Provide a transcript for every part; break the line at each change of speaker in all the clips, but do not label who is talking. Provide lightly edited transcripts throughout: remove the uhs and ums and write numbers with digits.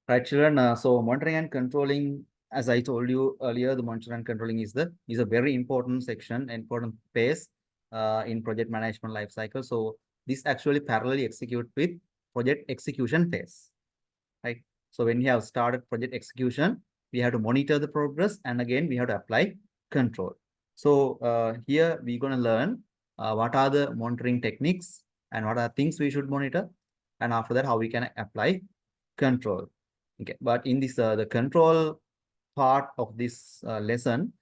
Right, children. So monitoring and controlling, as I told you earlier, the monitoring and controlling is a very important section, important phase in project management life cycle. So this actually parallelly execute with project execution phase, right? So when we have started project execution, we have to monitor the progress, and again we have to apply control. So here we're going to learn what are the monitoring techniques and what are things we should monitor, and after that how we can apply control. Okay, but in this the control part of this lesson,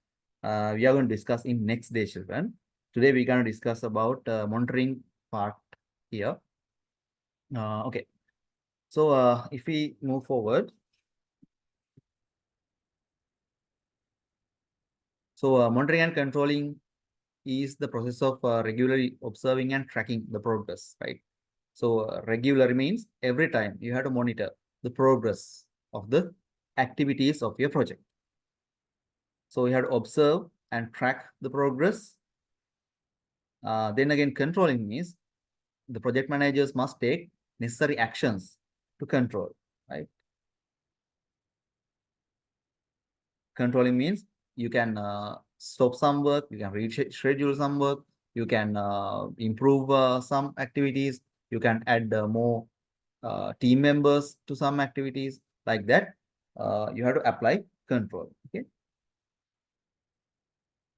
we are going to discuss in next day, children. Today we're going to discuss about monitoring part here. Okay, so if we move forward, so monitoring and controlling is the process of regularly observing and tracking the progress, right? So regular means every time you have to monitor the progress of the activities of your project. So you have to observe and track the progress. Then again, controlling means the project managers must take necessary actions to control, right? Controlling means you can stop some work, you can reschedule some work, you can improve some activities, you can add more team members to some activities like that. You have to apply control. Okay.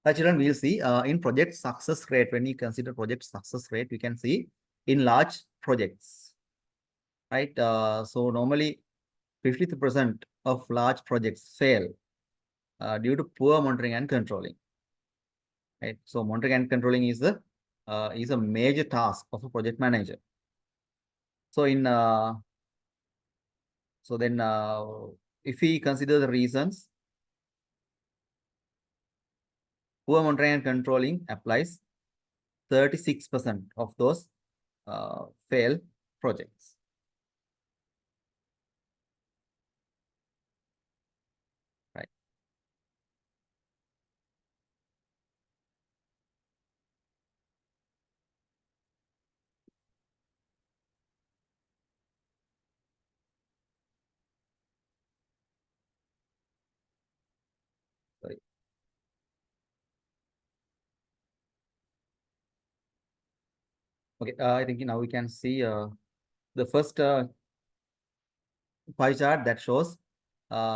Children, we'll see in project success rate. When you consider project success rate, we can see in large projects, right? So normally 50% of large projects fail due to poor monitoring and controlling. Right. So monitoring and controlling is a major task of a project manager. So if we consider the reasons, poor monitoring and controlling applies 36% of those fail projects. Right. Sorry. Okay. I think now we can see the first pie chart that shows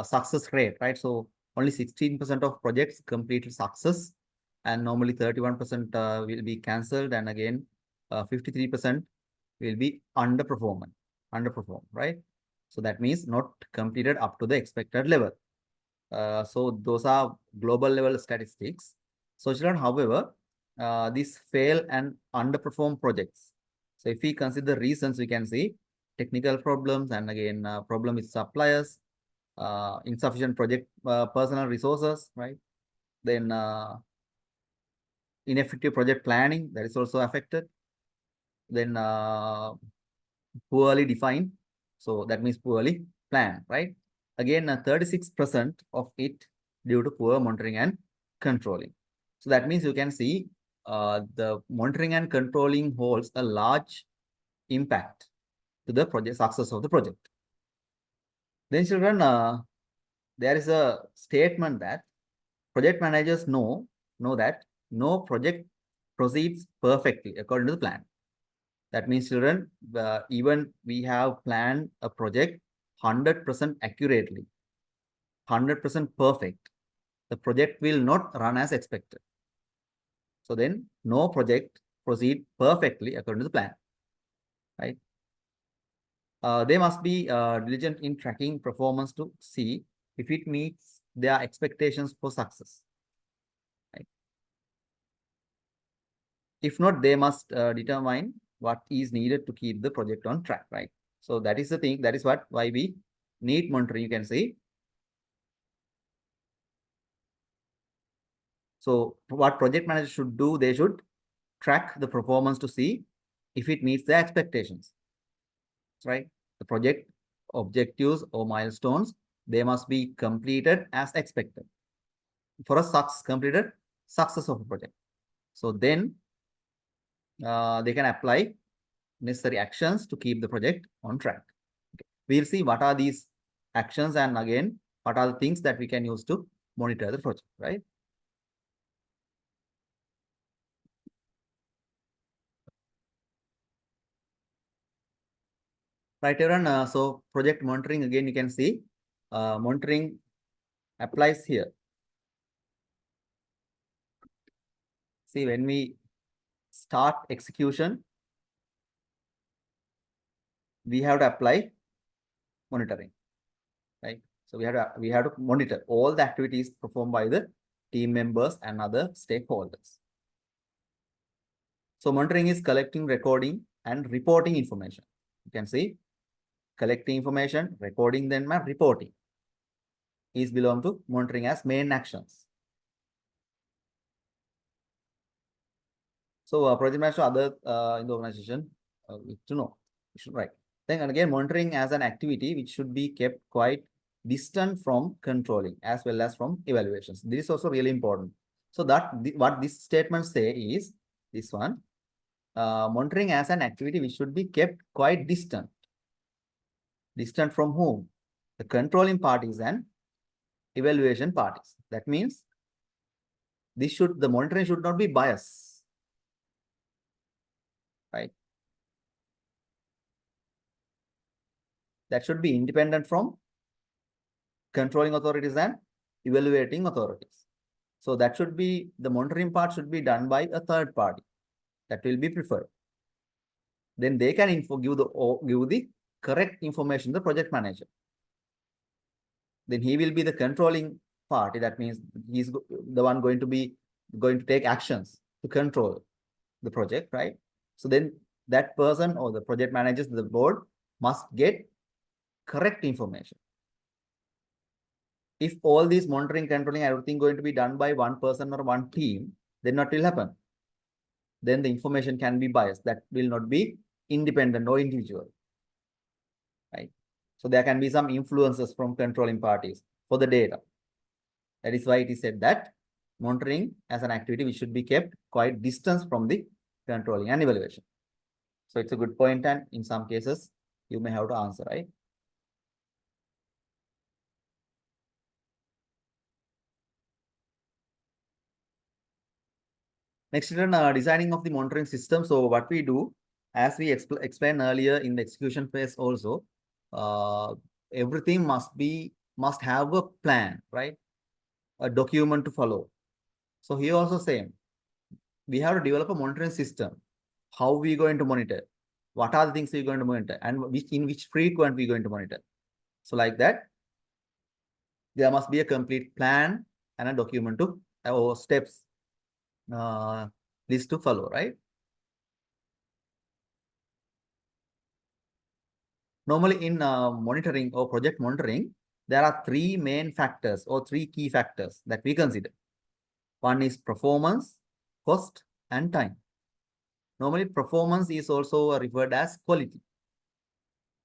success rate, right? So only 16% of projects completed success, and normally 31% will be cancelled, and again 53% will be underperform, right? So that means not completed up to the expected level. So those are global level statistics. So children, however, these fail and underperform projects. So if we consider reasons, we can see technical problems, and again problem with suppliers, insufficient project personnel resources, right? Then ineffective project planning, that is also affected. Then poorly defined, so that means poorly planned, right? Again 36% of it due to poor monitoring and controlling. So that means you can see the monitoring and controlling holds a large impact to the project success of the project. Then children, there is a statement that project managers know that no project proceeds perfectly according to the plan. That means, children, even we have planned a project 100% accurately, 100% perfect, the project will not run as expected. So then no project proceed perfectly according to the plan, right? They must be diligent in tracking performance to see if it meets their expectations for success. Right? If not, they must determine what is needed to keep the project on track, right? So that is the thing. That is why we need monitoring. You can say. So what project managers should do, they should track the performance to see if it meets the expectations, right? The project objectives or milestones, they must be completed as expected for a completed success of a project. So then they can apply necessary actions to keep the project on track. Okay. We'll see what are these actions, and again, what are the things that we can use to monitor the project, right? Right, everyone. So project monitoring, again, you can see monitoring applies here. See, when we start execution, we have to apply monitoring, right? So we have to monitor all the activities performed by the team members and other stakeholders. So monitoring is collecting, recording, and reporting information. You can see collecting information, recording, then reporting is belong to monitoring as main actions. So project manager other in the organization to know, you should write. Then again, monitoring as an activity which should be kept quite distant from controlling as well as from evaluations. This is also really important. So that what this statement say is this one. Monitoring as an activity which should be kept quite distant. Distant from whom? The controlling parties and evaluation parties. That means the monitoring should not be biased, right? That should be independent from controlling authorities and evaluating authorities. So that should be, the monitoring part should be done by a third party. That will be preferred. Then they can give the correct information to the project manager. Then he will be the controlling party. That means he's the one going to take actions to control the project, right? So then that person or the project managers, the board must get correct information. If all these monitoring, controlling, everything going to be done by one person or one team, then what will happen? Then the information can be biased. That will not be independent or individual, right? So there can be some influences from controlling parties for the data. That is why it is said that monitoring as an activity which should be kept quite distance from the controlling and evaluation. So it's a good point, and in some cases you may have to answer, right? Next, designing of the monitoring system. So what we do, as we explained earlier in the execution phase also, uh, everything must have a plan, right? A document to follow. So here also same, we have to develop a monitoring system. How we going to monitor? What are the things we're going to monitor, and in which frequent we're going to monitor? So like that, there must be a complete plan and a document to or steps list to follow, right? Normally in monitoring or project monitoring, there are three main factors or three key factors that we consider. One is performance, cost, and time. Normally performance is also referred as quality.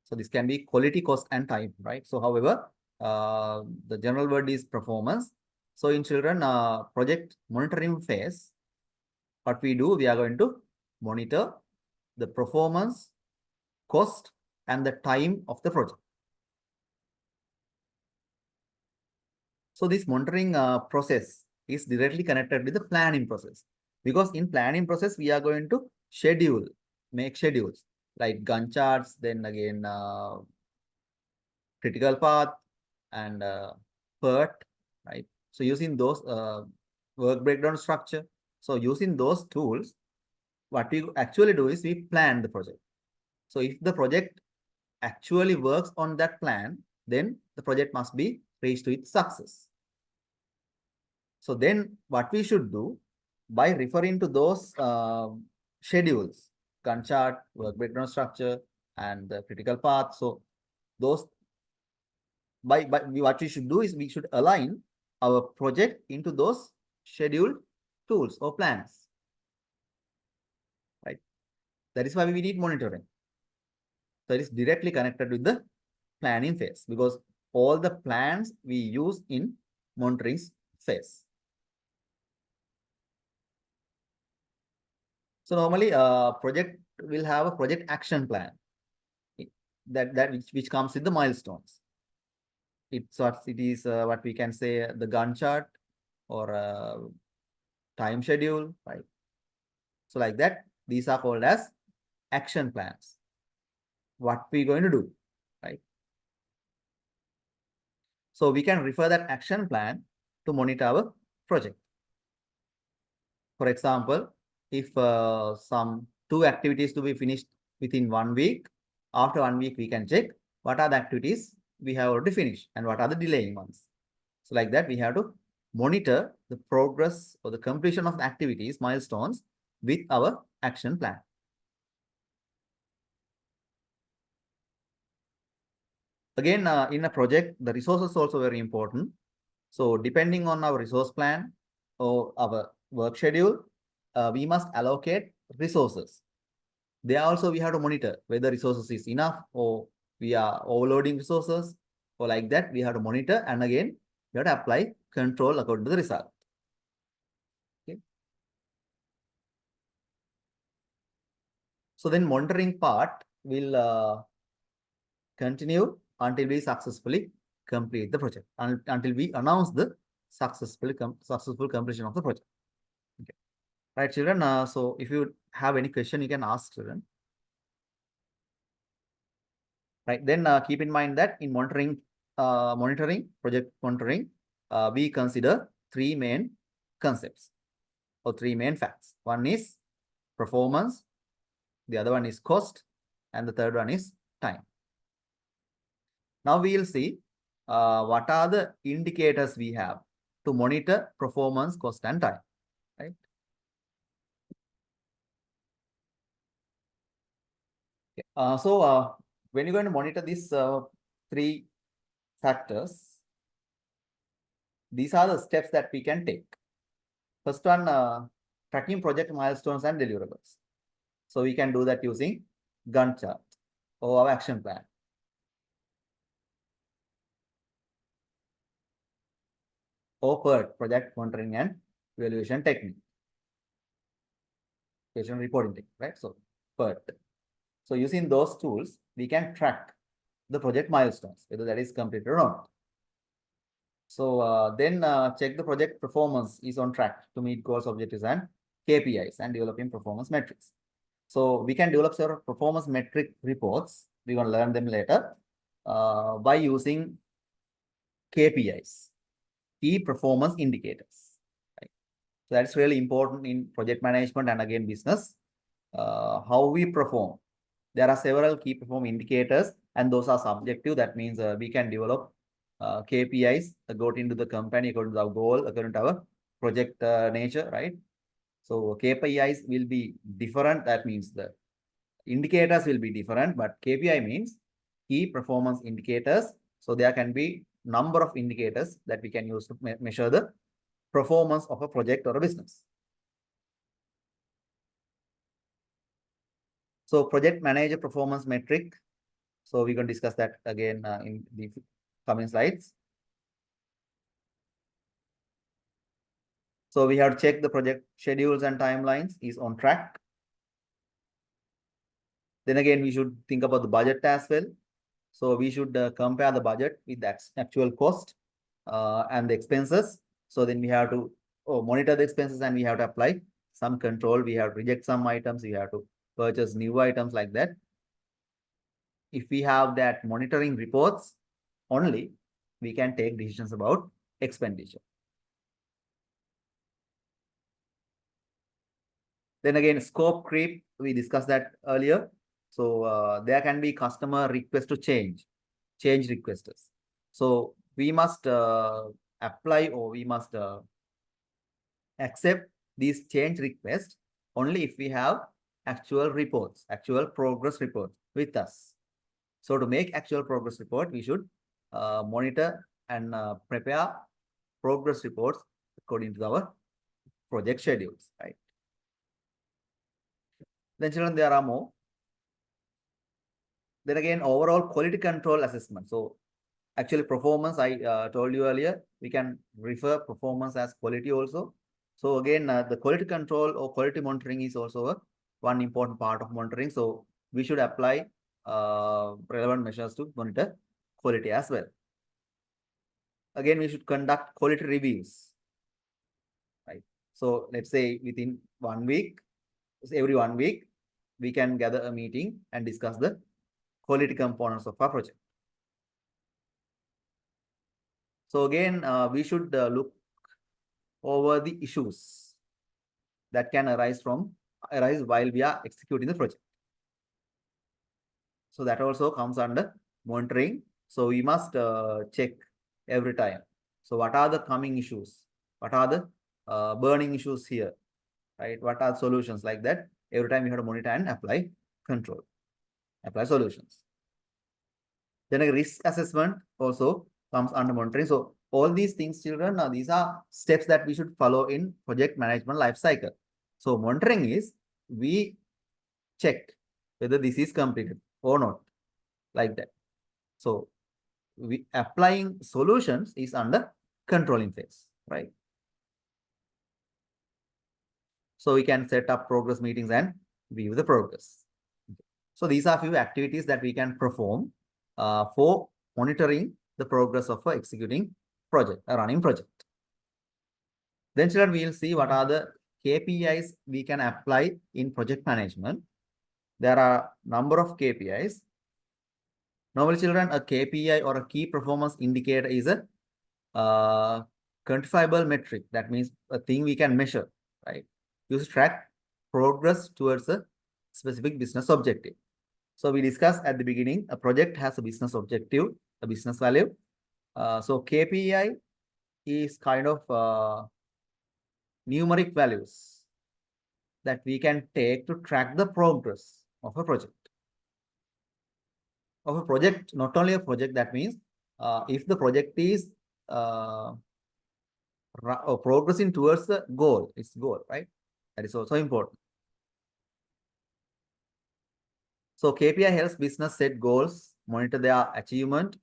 So this can be quality, cost, and time, right? So however, the general word is performance. So in children project monitoring phase, what we do, we are going to monitor the performance, cost, and the time of the project. So this monitoring process is directly connected with the planning process, because in planning process, we are going to make schedules like Gantt charts, then again critical path and PERT, right? So using those work breakdown structure. So using those tools, what we actually do is we plan the project. So if the project actually works on that plan, then the project must be reached with success. So then what we should do, by referring to those schedules, Gantt chart, work breakdown structure, and the critical path. So those what we should do is we should align our project into those scheduled tools or plans, right? That is why we need monitoring. So it is directly connected with the planning phase, because all the plans we use in monitoring phase. So normally project will have a project action plan that which comes with the milestones. it is what we can say the Gantt chart or time schedule, right? So like that, these are called as action plans. What we going to do, right? So we can refer that action plan to monitor our project. For example, if some 2 activities to be finished within 1 week, after 1 week we can check what are the activities we have already finished and what are the delaying ones. So like that, we have to monitor the progress or the completion of the activities, milestones with our action plan. Again, in a project, the resources also very important. So depending on our resource plan or our work schedule, we must allocate resources. There also we have to monitor whether resources is enough or we are overloading resources or like that. We have to monitor, and again, we have to apply control according to the result. Okay. So then monitoring part will continue until we successfully complete the project, until we announce the successful completion of the project. Okay. Right, children. So if you have any question, you can ask, children. Right. Then keep in mind that in monitoring project monitoring, we consider 3 main concepts or 3 main facts. One is performance, the other one is cost, and the third one is time. Now we will see what are the indicators we have to monitor performance, cost, and time, right? Okay. So when you're going to monitor these 3 factors, these are the steps that we can take. First one, tracking project milestones and deliverables. So we can do that using Gantt chart or our action plan. Or PERT, project monitoring and evaluation technique. Patient reporting technique, right? So PERT. So using those tools, we can track the project milestones, whether that is completed or not. So then check the project performance is on track to meet goals, objectives, and KPIs, and developing performance metrics. So we can develop several performance metric reports. We're going to learn them later by using KPIs, key performance indicators. Right? So that's really important in project management and again business. How we perform. There are several key performance indicators, and those are subjective. That means we can develop KPIs got into the company according to our goal, according to our project nature, right? So KPIs will be different. That means the indicators will be different, but KPI means key performance indicators. So there can be number of indicators that we can use to measure the performance of a project or a business. So project manager performance metric. So we're going to discuss that again in the coming slides. So we have to check the project schedules and timelines is on track. Then again, we should think about the budget as well. So we should compare the budget with the actual cost and the expenses. So then we have to monitor the expenses and we have to apply some control. We have to reject some items. We have to purchase new items like that. If we have that monitoring reports only, we can take decisions about expenditure. Then again, scope creep, we discussed that earlier. So there can be customer request to change requesters. So we must apply or we must accept these change requests only if we have actual reports, actual progress reports with us. So to make actual progress report, we should monitor and prepare progress reports according to our project schedules, right? Then children, there are more. Then again, overall quality control assessment. So actually performance, I told you earlier, we can refer performance as quality also. So again, the quality control or quality monitoring is also one important part of monitoring. So we should apply relevant measures to monitor quality as well. again, we should conduct quality reviews, right? So let's say within 1 week, every 1 week, we can gather a meeting and discuss the quality components of our project. So again, we should look over the issues that can arise while we are executing the project. So that also comes under monitoring. So we must check every time. So what are the coming issues? What are the burning issues here? Right? What are solutions like that? Every time you have to monitor and apply control, apply solutions. Then a risk assessment also comes under monitoring. So all these things, children, these are steps that we should follow in project management life cycle. So monitoring is we check whether this is completed or not, like that. So we applying solutions is under controlling phase, right? So we can set up progress meetings and view the progress. So these are few activities that we can perform for monitoring the progress of executing project, a running project. Then children, we will see what are the KPIs we can apply in project management. There are number of KPIs. Normally, children, a KPI or a key performance indicator is a quantifiable metric. That means a thing we can measure, right? Use track progress towards a specific business objective. So we discussed at the beginning, a project has a business objective, a business value. So KPI is kind of numeric values that we can take to track the progress of a project. Not only a project, that means if the project is progressing towards the goal, its goal, right? That is also important. So KPI helps business set goals, monitor their achievement,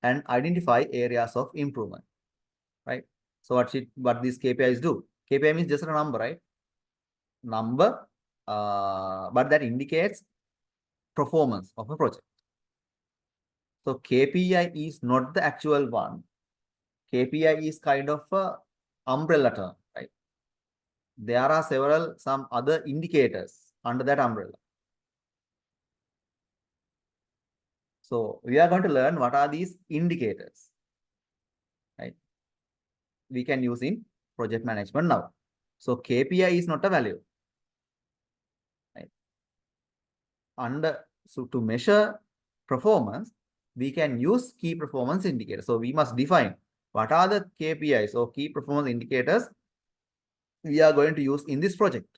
and identify areas of improvement, right? So what these KPIs do? KPI means just a number, right? Number, but that indicates performance of a project. So KPI is not the actual one. KPI is kind of a umbrella term, right? There are some other indicators under that umbrella. So we are going to learn what are these indicators, right? We can use in project management now. So KPI is not a value, right? So to measure performance, we can use key performance indicators. So we must define what are the KPIs or key performance indicators we are going to use in this project.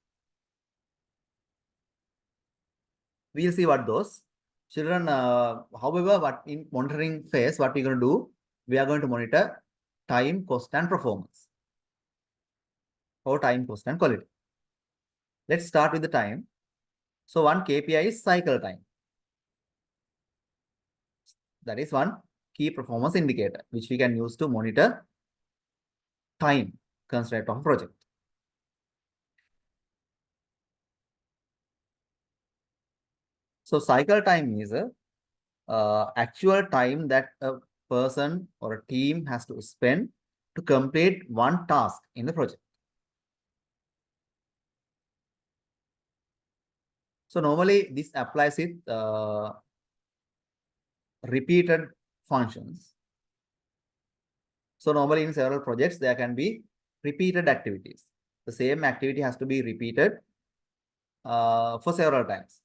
We'll see what those. Children, however, what in monitoring phase, what we're going to do, we are going to monitor time, cost, and performance, or time, cost, and quality. Let's start with the time. So one KPI is cycle time. That is one key performance indicator, which we can use to monitor time constraint of a project. So cycle time is a actual time that a person or a team has to spend to complete one task in the project. So normally this applies with repeated functions. So normally in several projects, there can be repeated activities. The same activity has to be repeated for several times.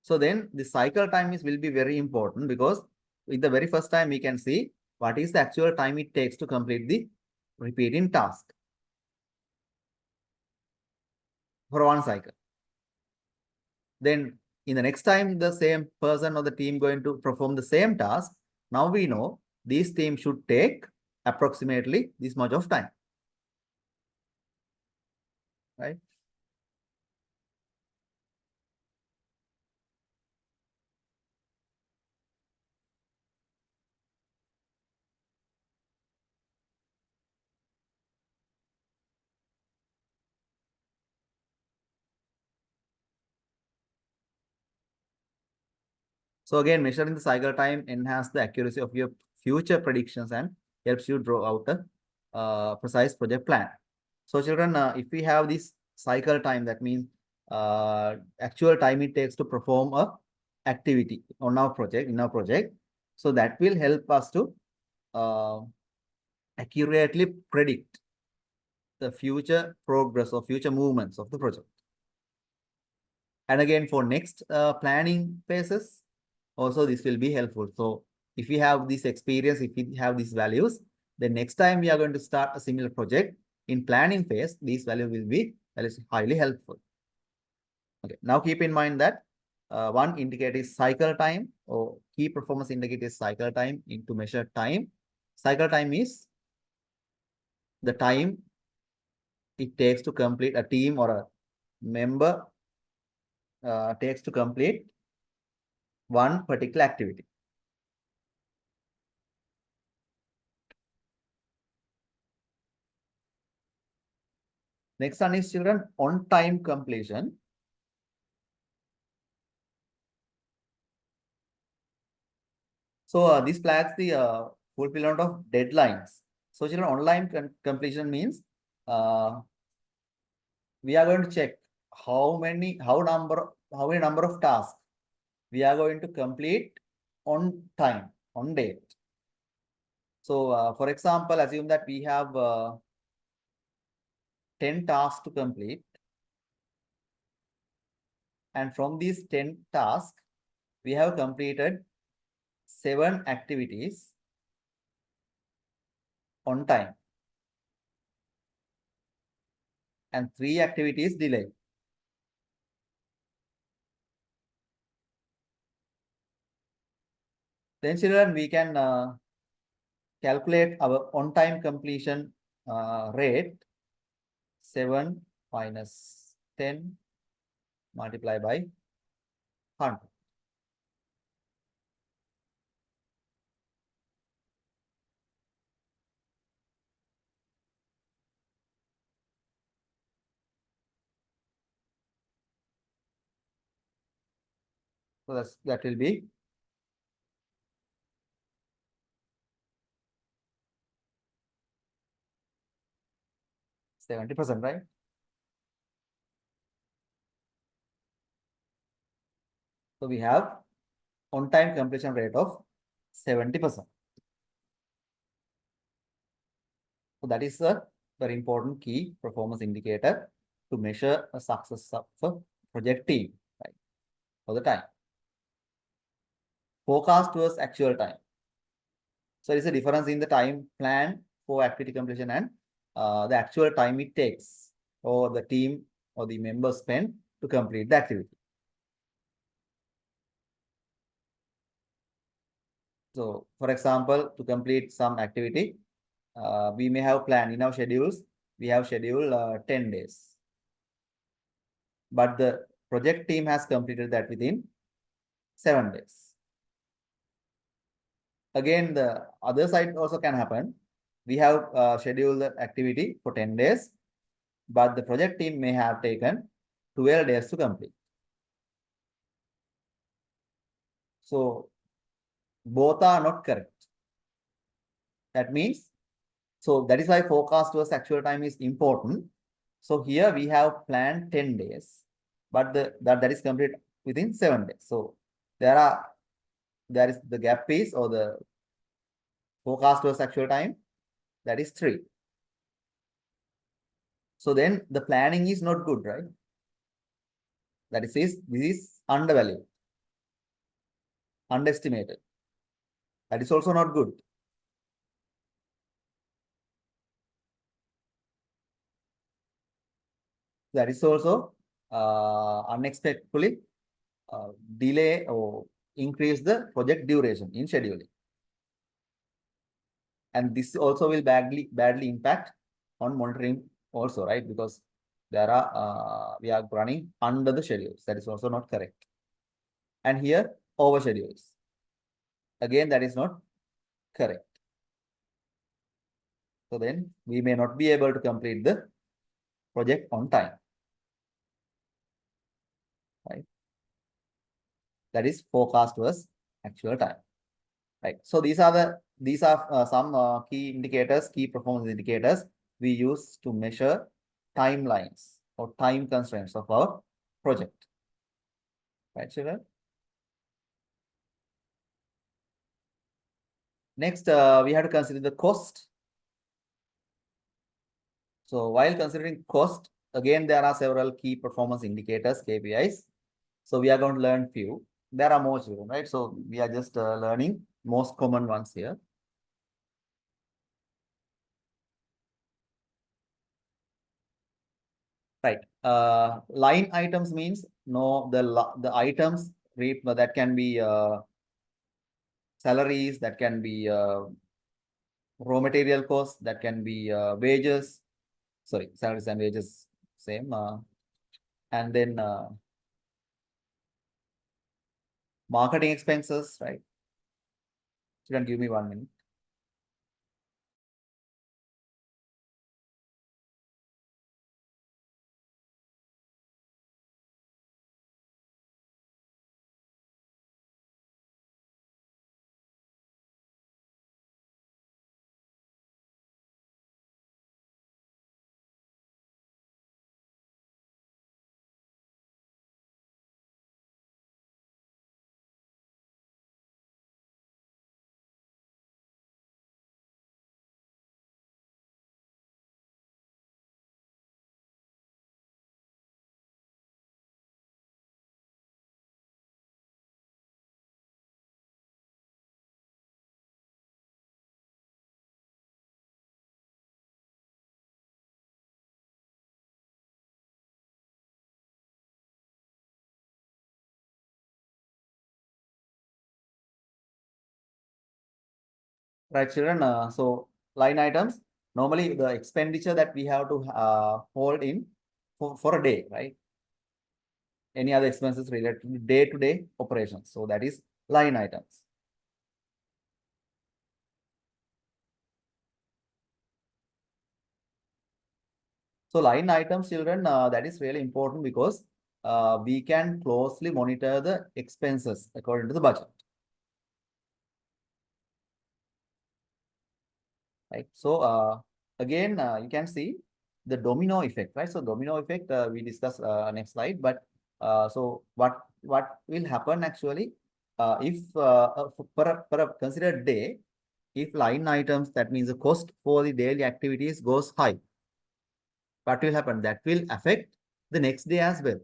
So then the cycle time will be very important, because with the very first time we can see what is the actual time it takes to complete the repeating task for one cycle. Then in the next time, the same person or the team going to perform the same task. Now we know this team should take approximately this much of time, right? So again, measuring the cycle time enhances the accuracy of your future predictions and helps you draw out a precise project plan. So children, if we have this cycle time, that means actual time it takes to perform a activity on our project, in our project. So that will help us to accurately predict the future progress or future movements of the project. And again, for next planning phases, also this will be helpful. So if we have this experience, if we have these values, then next time we are going to start a similar project in planning phase, these values will be highly helpful. Okay, now keep in mind that one indicator is cycle time, or key performance indicator is cycle time into measured time. Cycle time is the time it takes to complete, a team or a member takes to complete one particular activity. Next one is children on time completion. So this flags the fulfillment of deadlines. So children, online completion means we are going to check how many number of tasks we are going to complete on time, on date. So for example, assume that we have 10 tasks to complete, and from these 10 tasks we have completed 7 activities on time and 3 activities delayed. Then children, we can calculate our on-time completion rate. 7 minus 10 multiplied by 100. So that will be 70%, right? So we have on-time completion rate of 70%. So that is a very important key performance indicator to measure a success of a project team, right? For the time. Forecast versus actual time. So it's a difference in the time plan for activity completion and the actual time it takes or the team or the members spend to complete the activity. So for example, to complete some activity, we may have planned in our schedules, we have scheduled 10 days. But the project team has completed that within 7 days. Again, the other side also can happen. We have scheduled the activity for 10 days, but the project team may have taken 12 days to complete. So both are not correct. That means, so that is why forecast versus actual time is important. So here we have planned 10 days, but that is complete within 7 days. So there is the gap piece, or the forecast versus actual time, that is 3. So then the planning is not good, right? That is, this is undervalued, underestimated. That is also not good. That is also unexpectedly delay or increase the project duration in scheduling. And this also will badly impact on monitoring also, right? Because there are we are running under the schedules. That is also not correct. And here over schedules. Again, that is not correct. So then we may not be able to complete the project on time. Right? That is forecast versus actual time. Right. So these are some key indicators, key performance indicators we use to measure timelines or time constraints of our project. Right, children? Next, we have to consider the cost. So while considering cost, again, there are several key performance indicators, KPIs. So we are going to learn few. There are more children, right? So we are just learning most common ones here. Right. Line items means no, the items that can be salaries, that can be raw material costs, that can be wages. Sorry, salaries and wages same. And then marketing expenses, right? You can give me 1 minute. Right, children. So line items, normally the expenditure that we have to hold in for a day, right? Any other expenses related to day-to-day operations. So that is line items. So line items, children, that is really important because we can closely monitor the expenses according to the budget. Right. So again, you can see the domino effect, right? So domino effect we discuss next slide. But so what will happen actually if per a considered day, if line items, that means the cost for the daily activities goes high, what will happen? That will affect the next day as well.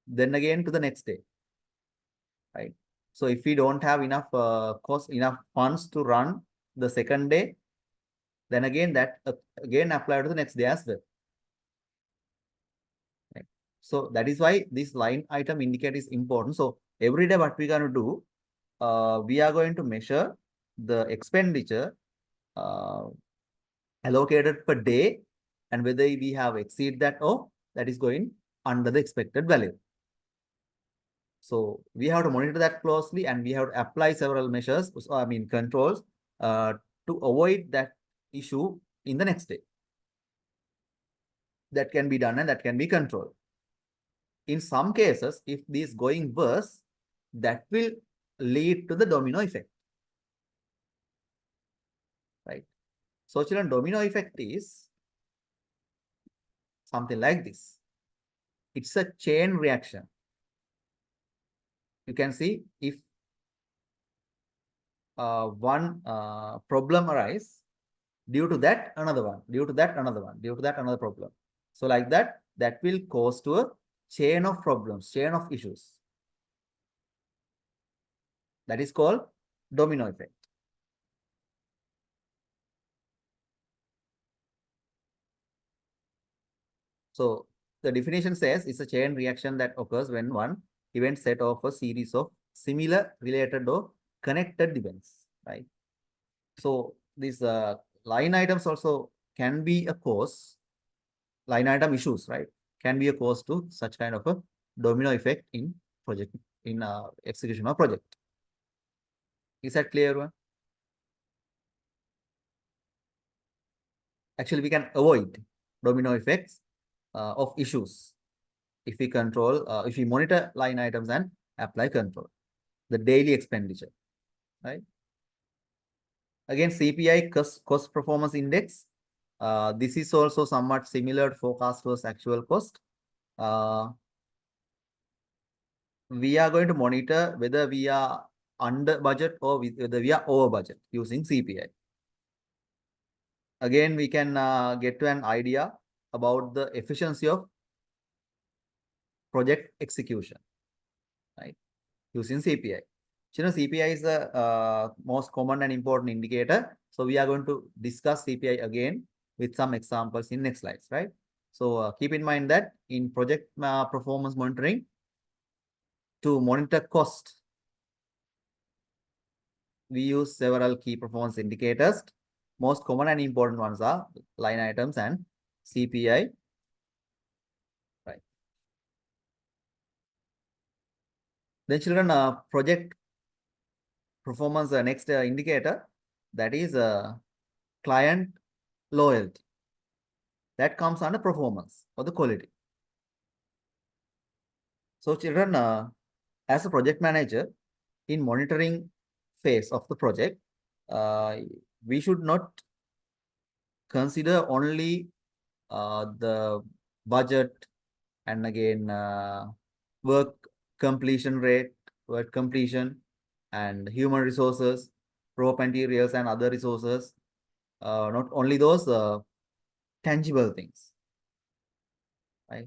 Then again to the next day, right? So if we don't have enough enough funds to run the second day, then again that again apply to the next day as well. Right? So that is why this line item indicator is important. So every day what we're going to do, we are going to measure the expenditure allocated per day and whether we have exceed that or that is going under the expected value. So we have to monitor that closely and we have to apply several measures, I mean controls, to avoid that issue in the next day. That can be done and that can be controlled. In some cases, if this going worse, that will lead to the domino effect. Right. So children, domino effect is something like this. It's a chain reaction. You can see if one problem arises, due to that another one, due to that another one, due to that another problem. So like that, that will cause to a chain of problems, chain of issues. That is called domino effect. So the definition says it's a chain reaction that occurs when one event set off a series of similar, related or connected events, right? So these line items also can be a cause, line item issues, right? Can be a cause to such kind of a domino effect in project, in execution of project. Is that clear one? Actually, we can avoid domino effects of issues if we control, if we monitor line items and apply control. the daily expenditure, right? Again, CPI cost performance index. This is also somewhat similar to forecast versus actual cost. We are going to monitor whether we are under budget or whether we are over budget using CPI. Again, we can get to an idea about the efficiency of project execution, right? Using CPI. So, CPI is the most common and important indicator. So we are going to discuss CPI again with some examples in next slides, right? So keep in mind that in project performance monitoring, to monitor cost, we use several key performance indicators. Most common and important ones are line items and CPI, right? Then children, project performance next indicator, that is client loyalty. That comes under performance or the quality. So children, as a project manager, in monitoring phase of the project, we should not consider only the budget and again work completion rate, work completion, and human resources, raw materials and other resources. Not only those tangible things, right?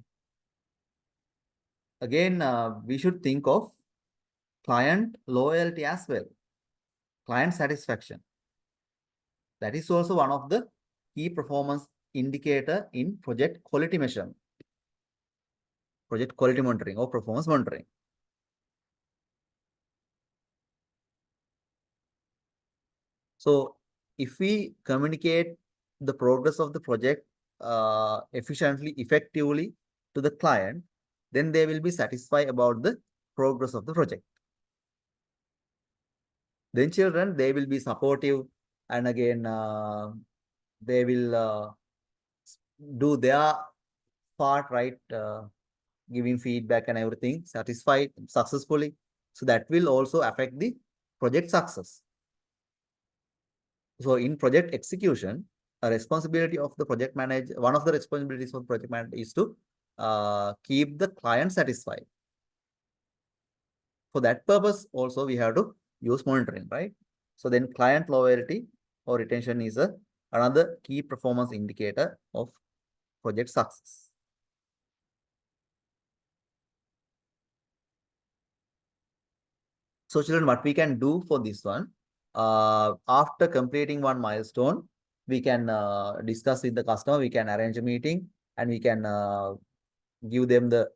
Again, we should think of client loyalty as well, client satisfaction. That is also one of the key performance indicator in project quality measurement, project quality monitoring or performance monitoring. So if we communicate the progress of the project efficiently, effectively to the client, then they will be satisfied about the progress of the project. Then children, they will be supportive, and again, they will do their part, right? Giving feedback and everything, satisfied successfully. So that will also affect the project success. So in project execution, a responsibility of the project manager, one of the responsibilities of project manager is to keep the client satisfied. For that purpose, also we have to use monitoring, right? So then client loyalty or retention is another key performance indicator of project success. So children, what we can do for this one, after completing one milestone, we can discuss with the customer, we can arrange a meeting, and we can give them the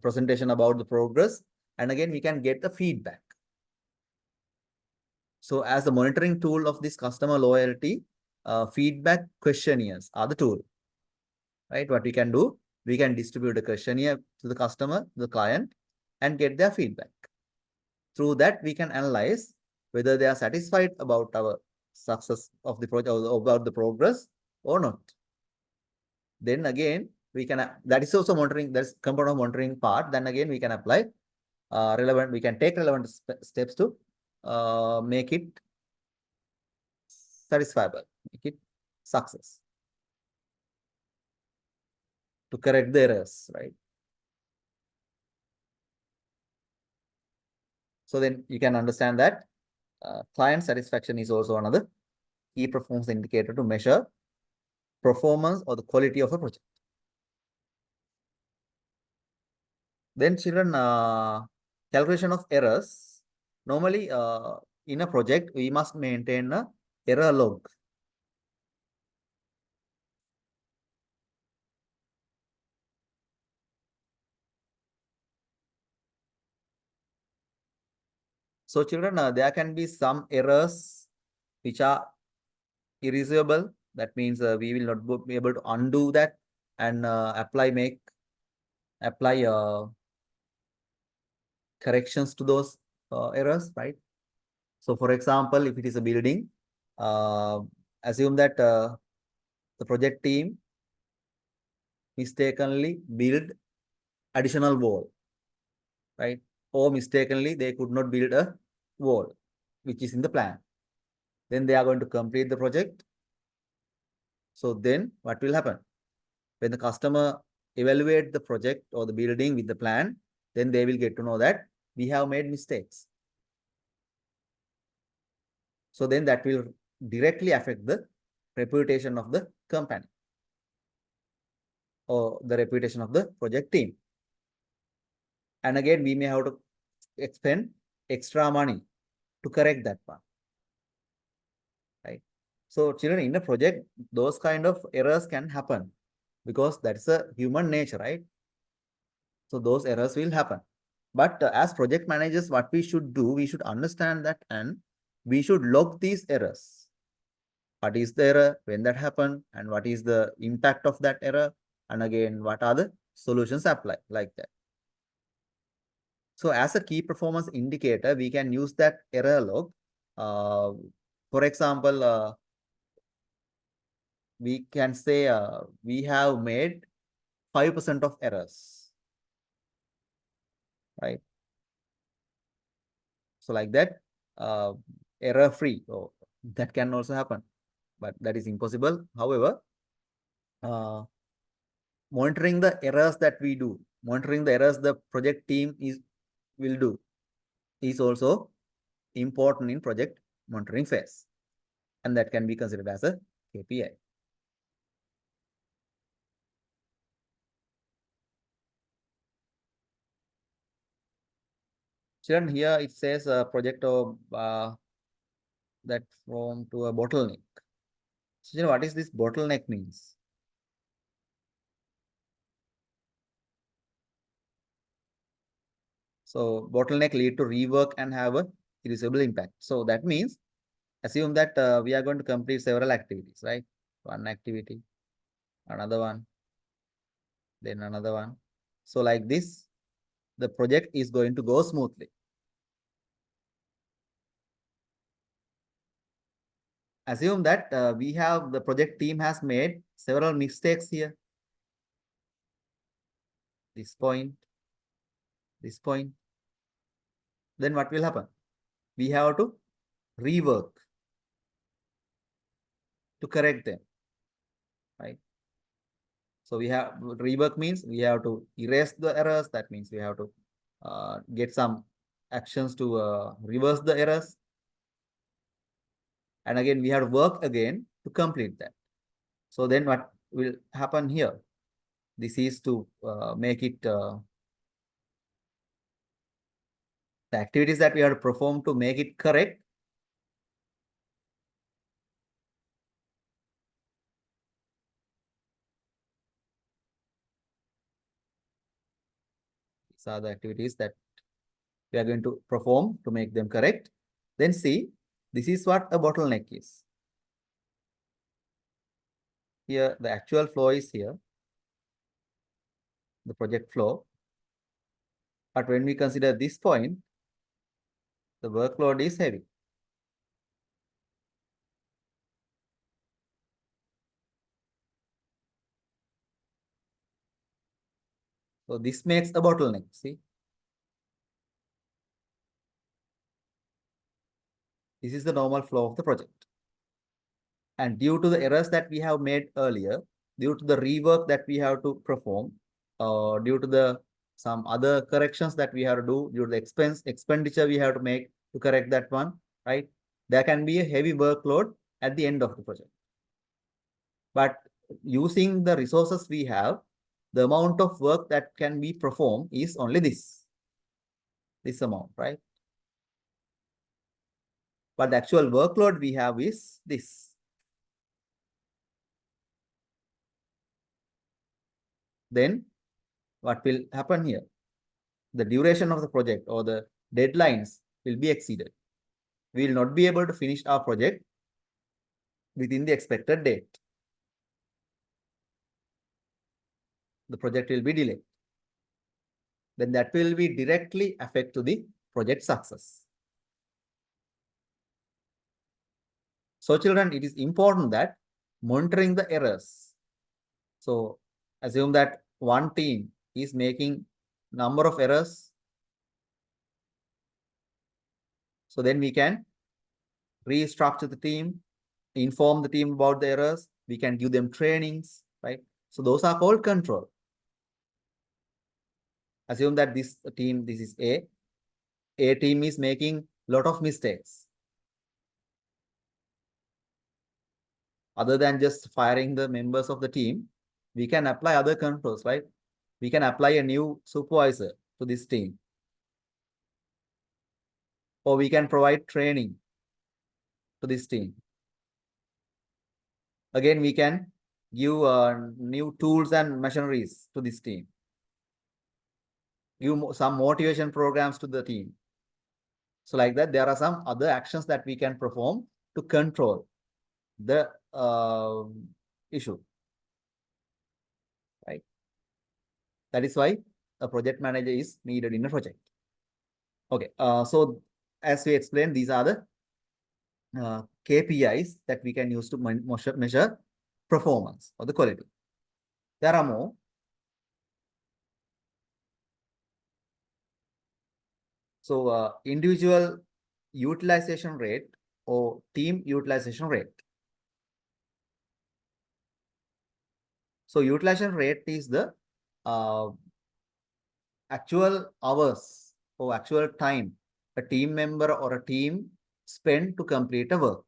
presentation about the progress. And again, we can get the feedback. So as the monitoring tool of this customer loyalty, feedback questionnaires are the tool, right? What we can do, we can distribute a questionnaire to the customer, the client, and get their feedback. Through that, we can analyze whether they are satisfied about our success of the project or about the progress or not. Then again, we can, that is also monitoring, that's component of monitoring part. Then again, we can apply relevant, we can take relevant steps to make it satisfiable, make it success, to correct the errors, right? So then you can understand that client satisfaction is also another key performance indicator to measure performance or the quality of a project. Then children, calculation of errors. Normally, in a project, we must maintain a error log. So children, there can be some errors which are irreversible. That means we will not be able to undo that and apply corrections to those errors, right? So for example, if it is a building, assume that the project team mistakenly build additional wall, right? or mistakenly they could not build a wall, which is in the plan. Then they are going to complete the project. So then what will happen? When the customer evaluate the project or the building with the plan, then they will get to know that we have made mistakes. So then that will directly affect the reputation of the company or the reputation of the project team. And again, we may have to expend extra money to correct that part, right? So children, in a project, those kind of errors can happen because that's a human nature, right? So those errors will happen. But as project managers, what we should do, we should understand that and we should log these errors. What is the error, when that happened, and what is the impact of that error? And again, what are the solutions applied like that? So as a key performance indicator, we can use that error log. For example, we can say we have made 5% of errors, right? So like that, error free. Oh, that can also happen, but that is impossible. However, monitoring the errors that we do, monitoring the errors the project team will do is also important in project monitoring phase. And that can be considered as a KPI. Children, here it says a project of that form to a bottleneck. So, what is this bottleneck means? So bottleneck lead to rework and have a irreversible impact. So that means assume that we are going to complete several activities, right? One activity, another one, then another one. So like this, the project is going to go smoothly. Assume that we have the project team has made several mistakes here. This point, this point. Then what will happen? We have to rework to correct them, right? So we have rework means we have to erase the errors. That means we have to get some actions to reverse the errors. And again, we have to work again to complete that. So then what will happen here? This is to make it the activities that we have to perform to make it correct. These are the activities that we are going to perform to make them correct. Then see, this is what a bottleneck is. Here, the actual flow is here, the project flow. But when we consider this point, the workload is heavy. So this makes a bottleneck, see. This is the normal flow of the project. And due to the errors that we have made earlier, due to the rework that we have to perform, due to the some other corrections that we have to do, due to the expenditure we have to make to correct that one, right? There can be a heavy workload at the end of the project. But using the resources we have, the amount of work that can be performed is only this amount, right? But the actual workload we have is this. Then what will happen here? The duration of the project or the deadlines will be exceeded. We will not be able to finish our project within the expected date. The project will be delayed. Then that will be directly affect to the project success. So children, it is important that monitoring the errors. So assume that one team is making number of errors So then we can restructure the team, inform the team about the errors. We can give them trainings, right? So those are called control. Assume that this team, this is A team is making a lot of mistakes. Other than just firing the members of the team, we can apply other controls, right? We can apply a new supervisor to this team. Or we can provide training to this team. Again, we can give new tools and machineries to this team. Give some motivation programs to the team. So like that, there are some other actions that we can perform to control the issue, right? That is why a project manager is needed in a project. Okay, so as we explained, these are the KPIs that we can use to measure performance or the quality. There are more. So individual utilization rate or team utilization rate. So utilization rate is the actual hours or actual time a team member or a team spend to complete a work.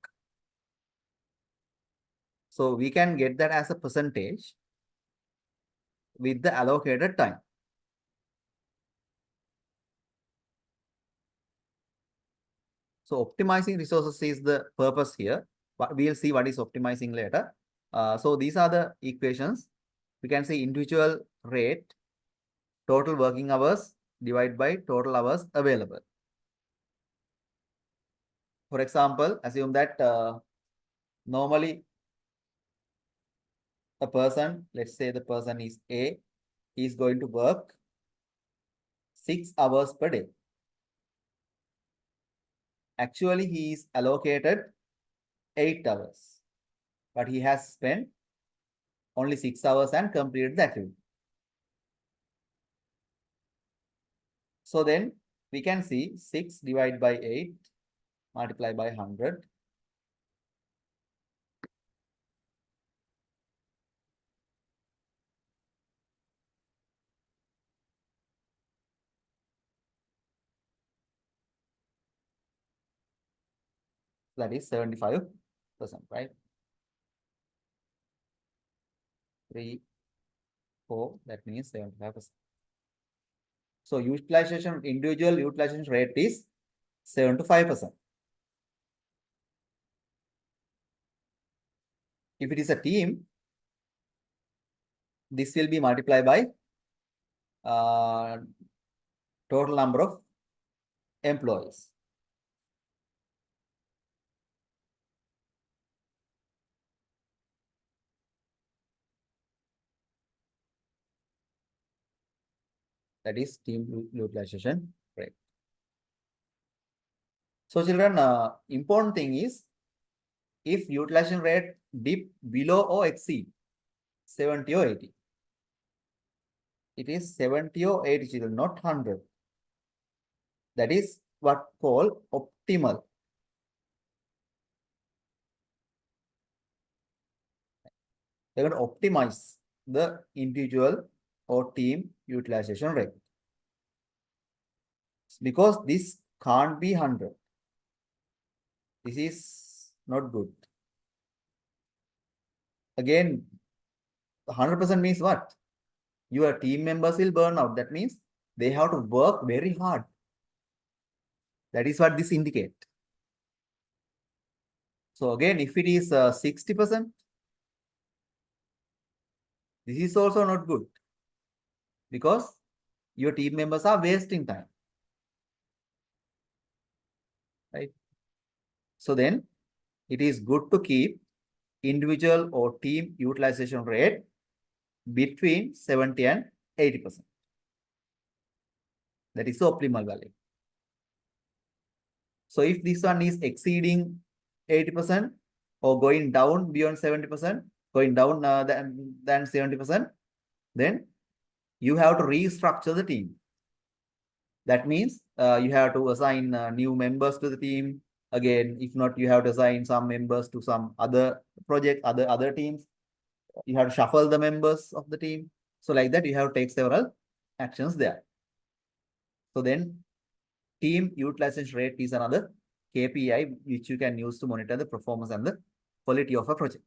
So we can get that as a percentage with the allocated time. So optimizing resources is the purpose here, but we'll see what is optimizing later. So these are the equations. We can say individual rate, total working hours divided by total hours available. For example, assume that normally a person, let's say the person is A, is going to work 6 hours per day. Actually, he is allocated 8 hours, but he has spent only 6 hours and completed the activity. So then we can see 6 divided by 8 multiplied by 100. That is 75%, right? 3, 4, that means 75%. So utilization, individual utilization rate is 75%. If it is a team, this will be multiplied by total number of employees. That is team utilization rate. So children, important thing is if utilization rate dip below or exceed 70 or 80. It is 70 or 80 children, not 100. That is what called optimal. They're going to optimize the individual or team utilization rate. Because this can't be 100. This is not good. Again, 100% means what? Your team members will burn out. That means they have to work very hard. That is what this indicates. So again, if it is 60%, this is also not good because your team members are wasting time, right? So then it is good to keep individual or team utilization rate between 70 and 80%. That is the optimal value. So if this one is exceeding 80% or going down beyond 70%, going down than 70%, then you have to restructure the team. That means you have to assign new members to the team. Again, if not, you have to assign some members to some other project, other teams. You have to shuffle the members of the team. So like that, you have to take several actions there. So then team utilization rate is another KPI which you can use to monitor the performance and the quality of a project.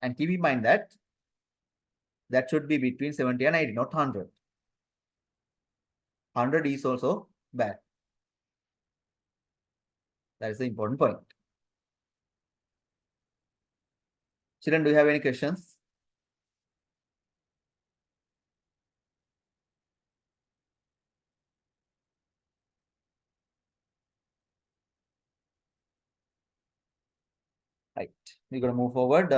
And keep in mind that that should be between 70 and 80, not 100. 100 is also bad. That is the important point. Children, do you have any questions? Right. We're going to move forward.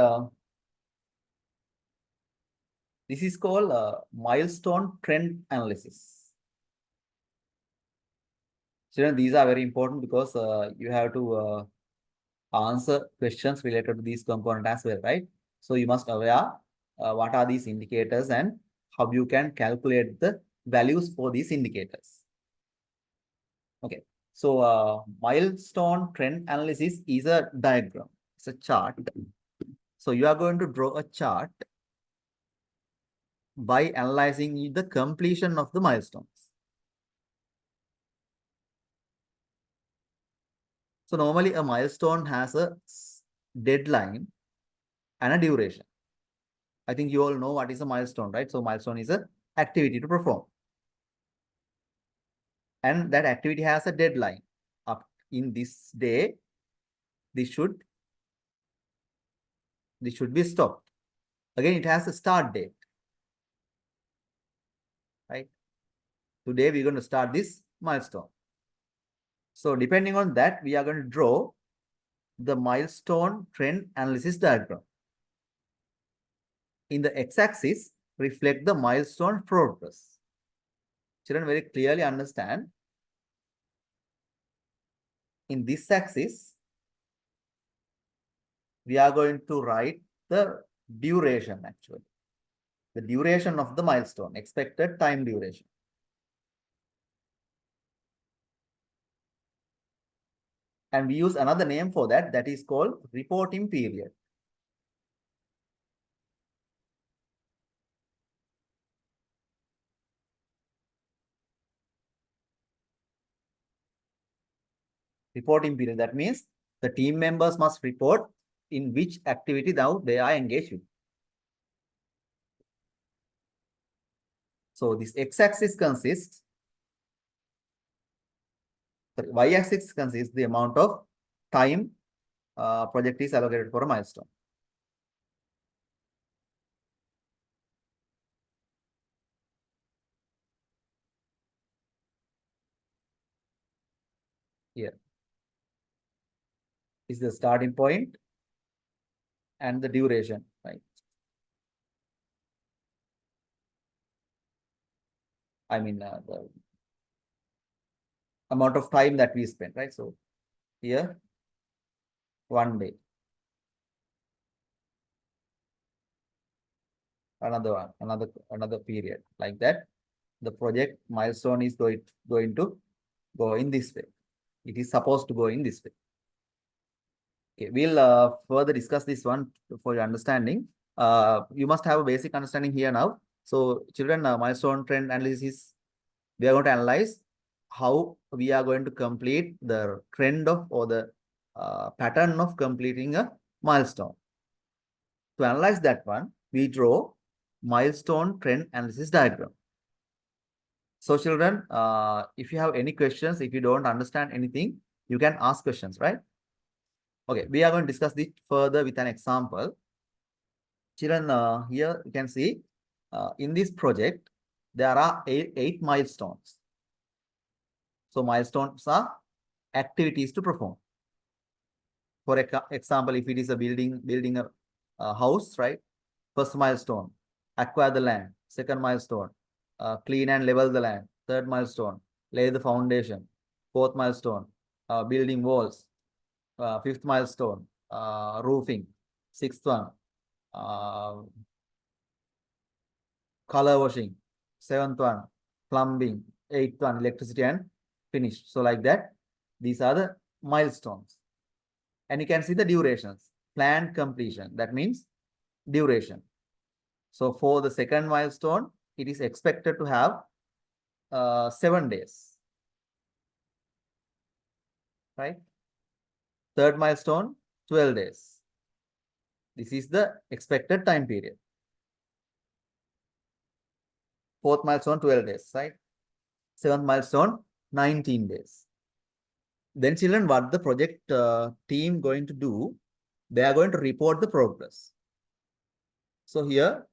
This is called milestone trend analysis. Children, these are very important because you have to answer questions related to these components as well, right? So you must aware what are these indicators and how you can calculate the values for these indicators. Okay, so milestone trend analysis is a diagram. It's a chart. So you are going to draw a chart by analyzing the completion of the milestones. So normally a milestone has a deadline and a duration. I think you all know what is a milestone, right? So milestone is a activity to perform. And that activity has a deadline. Up in this day, this should be stopped. Again, it has a start date. Right? Today we're going to start this milestone. So depending on that, we are going to draw the milestone trend analysis diagram. In the x-axis, reflect the milestone progress. Children very clearly understand. In this axis, we are going to write the duration actually. The duration of the milestone, expected time duration. And we use another name for that, that is called reporting period. Reporting period, that means the team members must report in which activity now they are engaged with. So this x-axis consists, the y-axis consists the amount of time project is allocated for a milestone. Here is the starting point and the duration, right? I mean the amount of time that we spend, right? So here, 1 day. Another one, another period, like that. The project milestone is going to go in this way. It is supposed to go in this way. Okay, we'll further discuss this one for your understanding. You must have a basic understanding here now. So children, milestone trend analysis, we are going to analyze how we are going to complete the trend of or the pattern of completing a milestone. To analyze that one, we draw milestone trend analysis diagram. So children, if you have any questions, if you don't understand anything, you can ask questions, right? Okay, we are going to discuss this further with an example. Children, here you can see in this project, there are eight milestones. So milestones are activities to perform. For example, if it is a building a house, right? First milestone, acquire the land. Second milestone, clean and level the land. Third milestone, lay the foundation. Fourth milestone, building walls. Fifth milestone, roofing. Sixth one, color washing. Seventh one, plumbing, 8th one, electricity and finished. So like that, these are the milestones. And you can see the durations, planned completion. That means duration. So for the second milestone, it is expected to have 7 days, right? Third milestone, 12 days. This is the expected time period. Fourth milestone, 12 days, right? Seventh milestone, 19 days. Then children, what the project team going to do? They are going to report the progress. So here,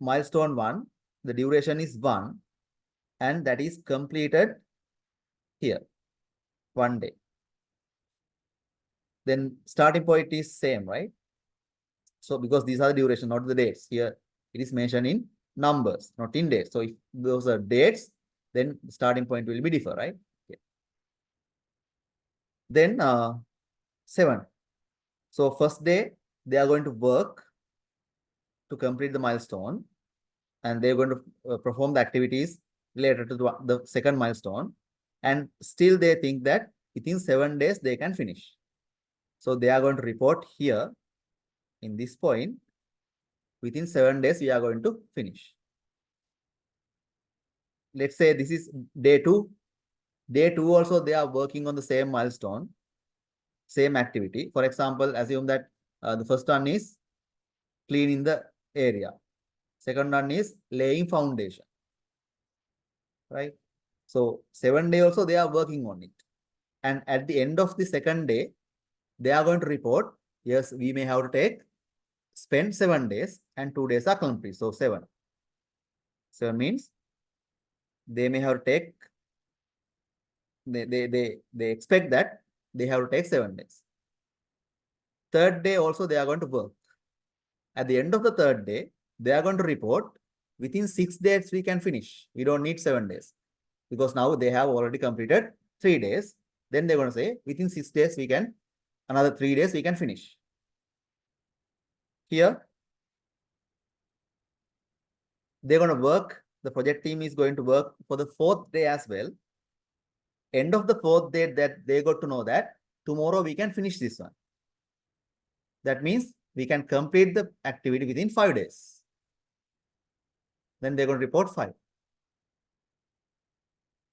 milestone 1, the duration is 1, and that is completed here, 1 day. Then starting point is same, right? So because these are the duration, not the dates. Here it is mentioned in numbers, not in dates. So if those are dates, then starting point will be different, right? Okay. Then 7. So first day, they are going to work to complete the milestone, and they're going to perform the activities related to the second milestone. And still they think that within 7 days, they can finish. So they are going to report here in this point, within 7 days, we are going to finish. Let's say this is day 2. Day 2 also, they are working on the same milestone, same activity. For example, assume that the first one is cleaning the area. Second one is laying foundation, right? So 7 day also, they are working on it. And at the end of the second day, they are going to report, yes, we may have to spend 7 days and 2 days are complete. So 7. 7 means they may have to take, they expect that they have to take 7 days. Third day also, they are going to work. At the end of the third day, they are going to report within 6 days we can finish. We don't need 7 days because now they have already completed 3 days. Then they're going to say within 6 days we can, another 3 days we can finish. Here, they're going to work. The project team is going to work for the 4th day as well. End of the 4th day, that they got to know that tomorrow we can finish this one. That means we can complete the activity within 5 days. Then they're going to report 5.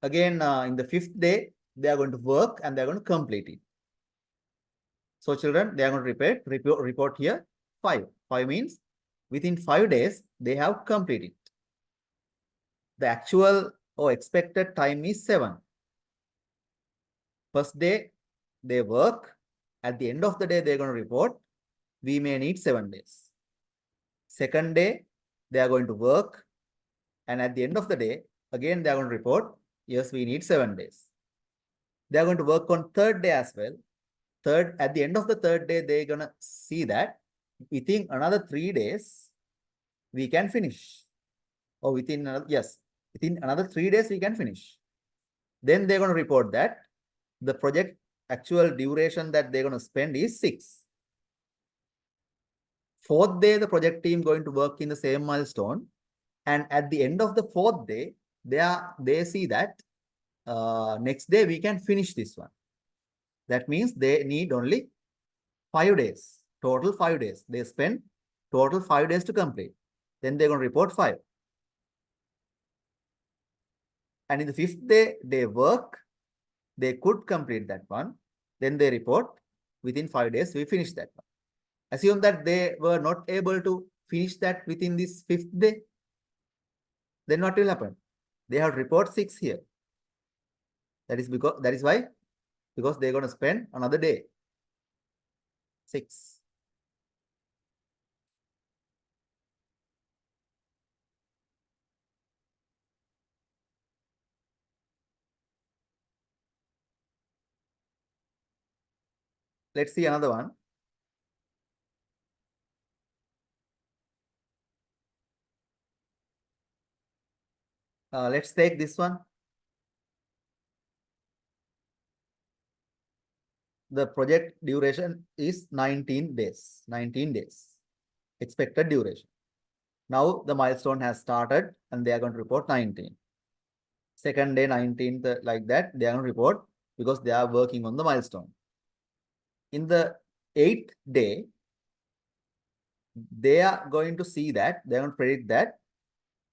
Again, in the 5th day, they are going to work and they're going to complete it. So children, they are going to report here 5. 5 means within 5 days, they have completed. The actual or expected time is 7. First day, they work. At the end of the day, they're going to report, we may need 7 days. Second day, they are going to work. And at the end of the day, again, they are going to report, yes, we need 7 days. They are going to work on third day as well. At the end of the third day, they're going to see that within another 3 days, we can finish. Or within another 3 days, we can finish. Then they're going to report that the project actual duration that they're going to spend is 6. Fourth day, the project team going to work in the same milestone. And at the end of the 4th day, they see that next day we can finish this one. That means they need only 5 days, total 5 days. They spend total 5 days to complete. Then they're going to report 5. And in the 5th day, they work. They could complete that one. Then they report within 5 days, we finish that one. Assume that they were not able to finish that within this 5th day. Then what will happen? They have to report 6 here. That is why they're going to spend another day. 6. Let's see another one. Let's take this one. The project duration is 19 days. 19 days. Expected duration. Now the milestone has started and they are going to report 19. second day, 19th, like that, they are going to report because they are working on the milestone. In the 8th day, they are going to see that, they are going to predict that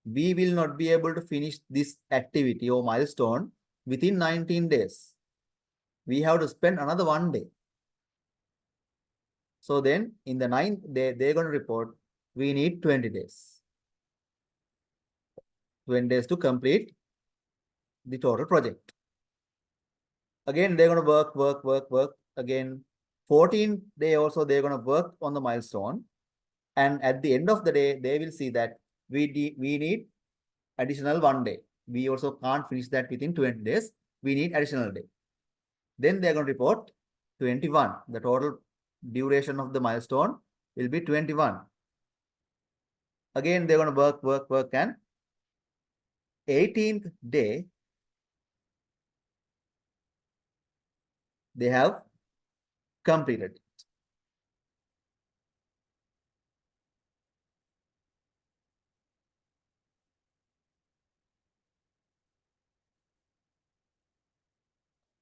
we will not be able to finish this activity or milestone within 19 days. We have to spend another 1 day. So then in the 9th day, they're going to report we need 20 days. 20 days to complete the total project. Again, they're going to work. Again, 14th day also, they're going to work on the milestone. And at the end of the day, they will see that we need additional 1 day. We also can't finish that within 20 days. We need additional day. Then they're going to report 21. The total duration of the milestone will be 21. Again, they're going to work, and 18th day, they have completed it.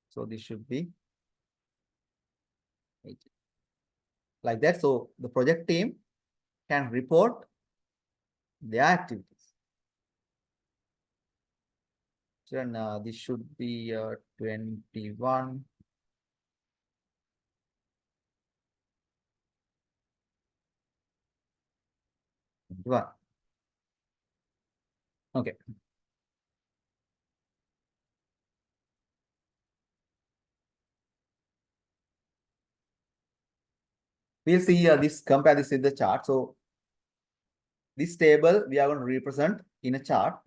So this should be 18. Like that. So the project team can report their activities. So this should be 21. Okay. We'll see this, compare this with the chart. So this table we are going to represent in a chart.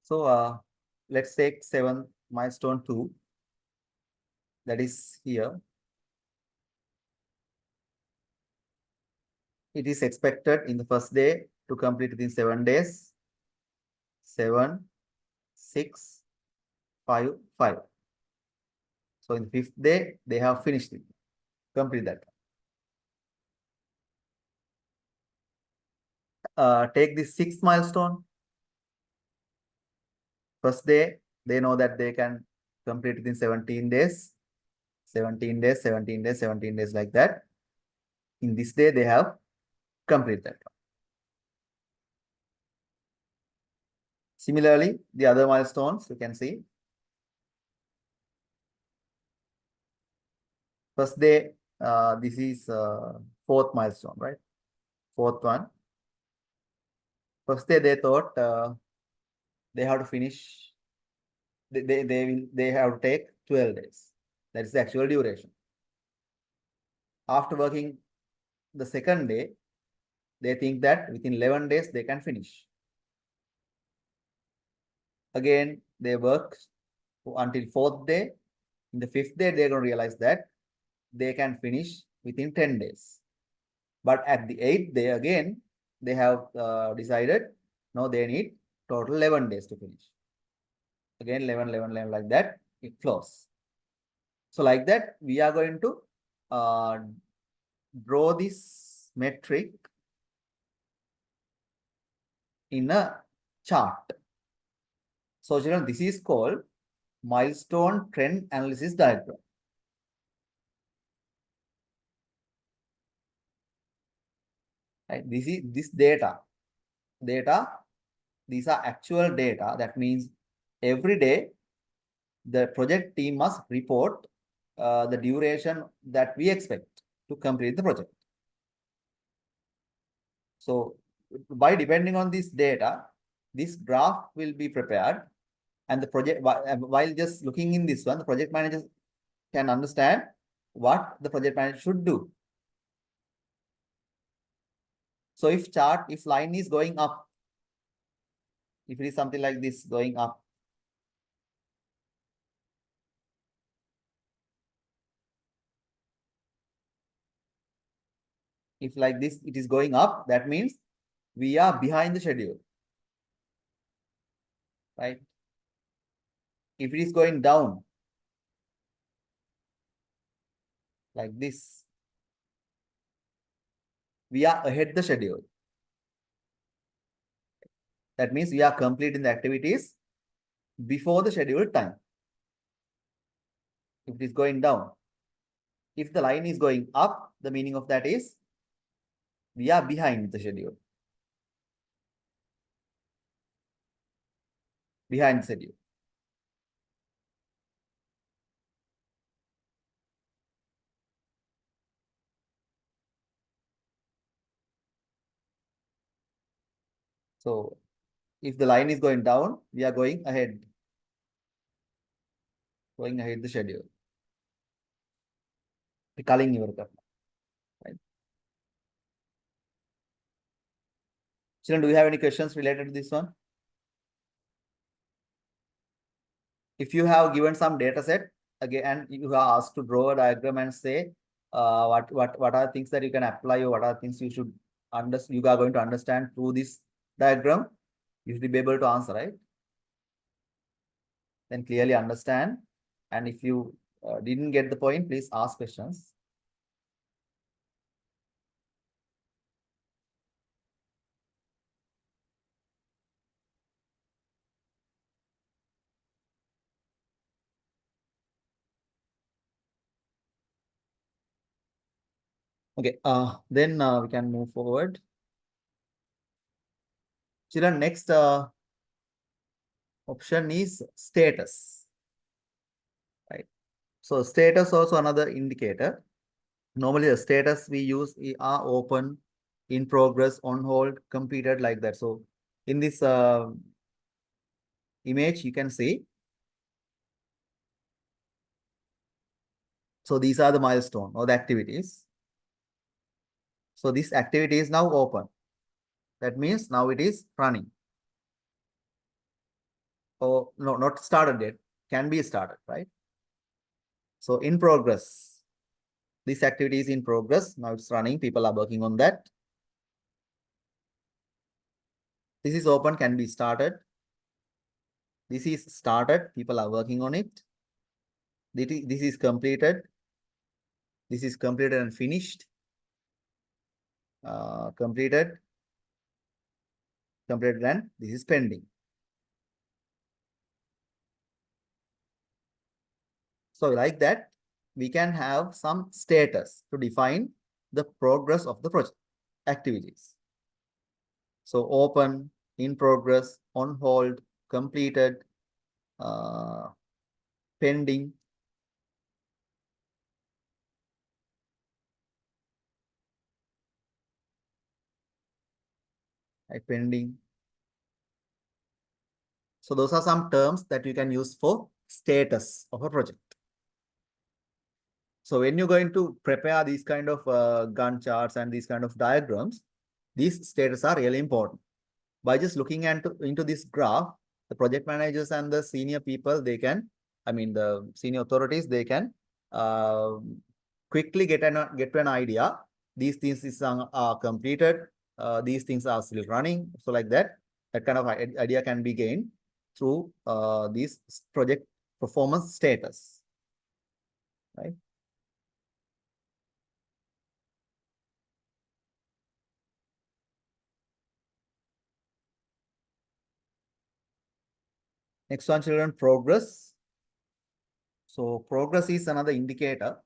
So let's take 7 milestone 2. That is here. It is expected in the first day to complete within 7 days. 7, 6, 5, 5. So in the 5th day, they have finished it. Complete that. Take the 6th milestone. First day, they know that they can complete within 17 days. 17 days, 17 days, 17 days, like that. In this day, they have completed that. Similarly, the other milestones, you can see. First day, this is 4th milestone, right? 4th one. First day, they thought they have to finish. They have to take 12 days. That is the actual duration. After working the second day, they think that within 11 days they can finish. Again, they work until 4th day. In the 5th day, they're going to realize that they can finish within 10 days. But at the 8th day, again, they have decided, no, they need total 11 days to finish. Again, 11, 11, 11, like that, it flows. So like that, we are going to draw this metric in a chart. So children, this is called milestone trend analysis diagram. Right? This is this data. These are actual data. That means every day the project team must report the duration that we expect to complete the project. So by depending on this data, this graph will be prepared, and the project, while just looking in this one, the project manager can understand what the project manager should do. So if line is going up, if it is something like this going up, If like this, it is going up, that means we are behind the schedule, right? If it is going down, like this, we are ahead the schedule. That means we are completing the activities before the scheduled time. If it is going down, if the line is going up, the meaning of that is we are behind the schedule. Behind the schedule. So if the line is going down, we are going ahead the schedule. Kaliන් ඉවර කරනවා. Right? Children, do you have any questions related to this one? If you have given some data set again and you are asked to draw a diagram and say what are things that you can apply or what are things you should understand, you are going to understand through this diagram, you should be able to answer, right? Then clearly understand, and if you didn't get the point, please ask questions. Okay, then we can move forward. Children, next option is status, right? So status also another indicator. Normally the status we use are open, in progress, on hold, completed, like that. So in this image, you can see. So these are the milestone or the activities. So this activity is now open. That means now it is running. Oh, no, not started yet. Can be started, right? So in progress. This activity is in progress. Now it's running. People are working on that. This is open, can be started. This is started. People are working on it. This is completed. This is completed and finished. Completed and this is pending. So like that, we can have some status to define the progress of the project activities. So open, in progress, on hold, completed, pending. Pending. So those are some terms that you can use for status of a project. So when you're going to prepare these kind of Gantt charts and these kind of diagrams, these status are really important. By just looking into this graph, the project managers and the senior people, they can, I mean the senior authorities, they can quickly get to an idea. These things are completed. These things are still running. So like that kind of idea can be gained through this project performance status, right? Next one, children, progress. So progress is another indicator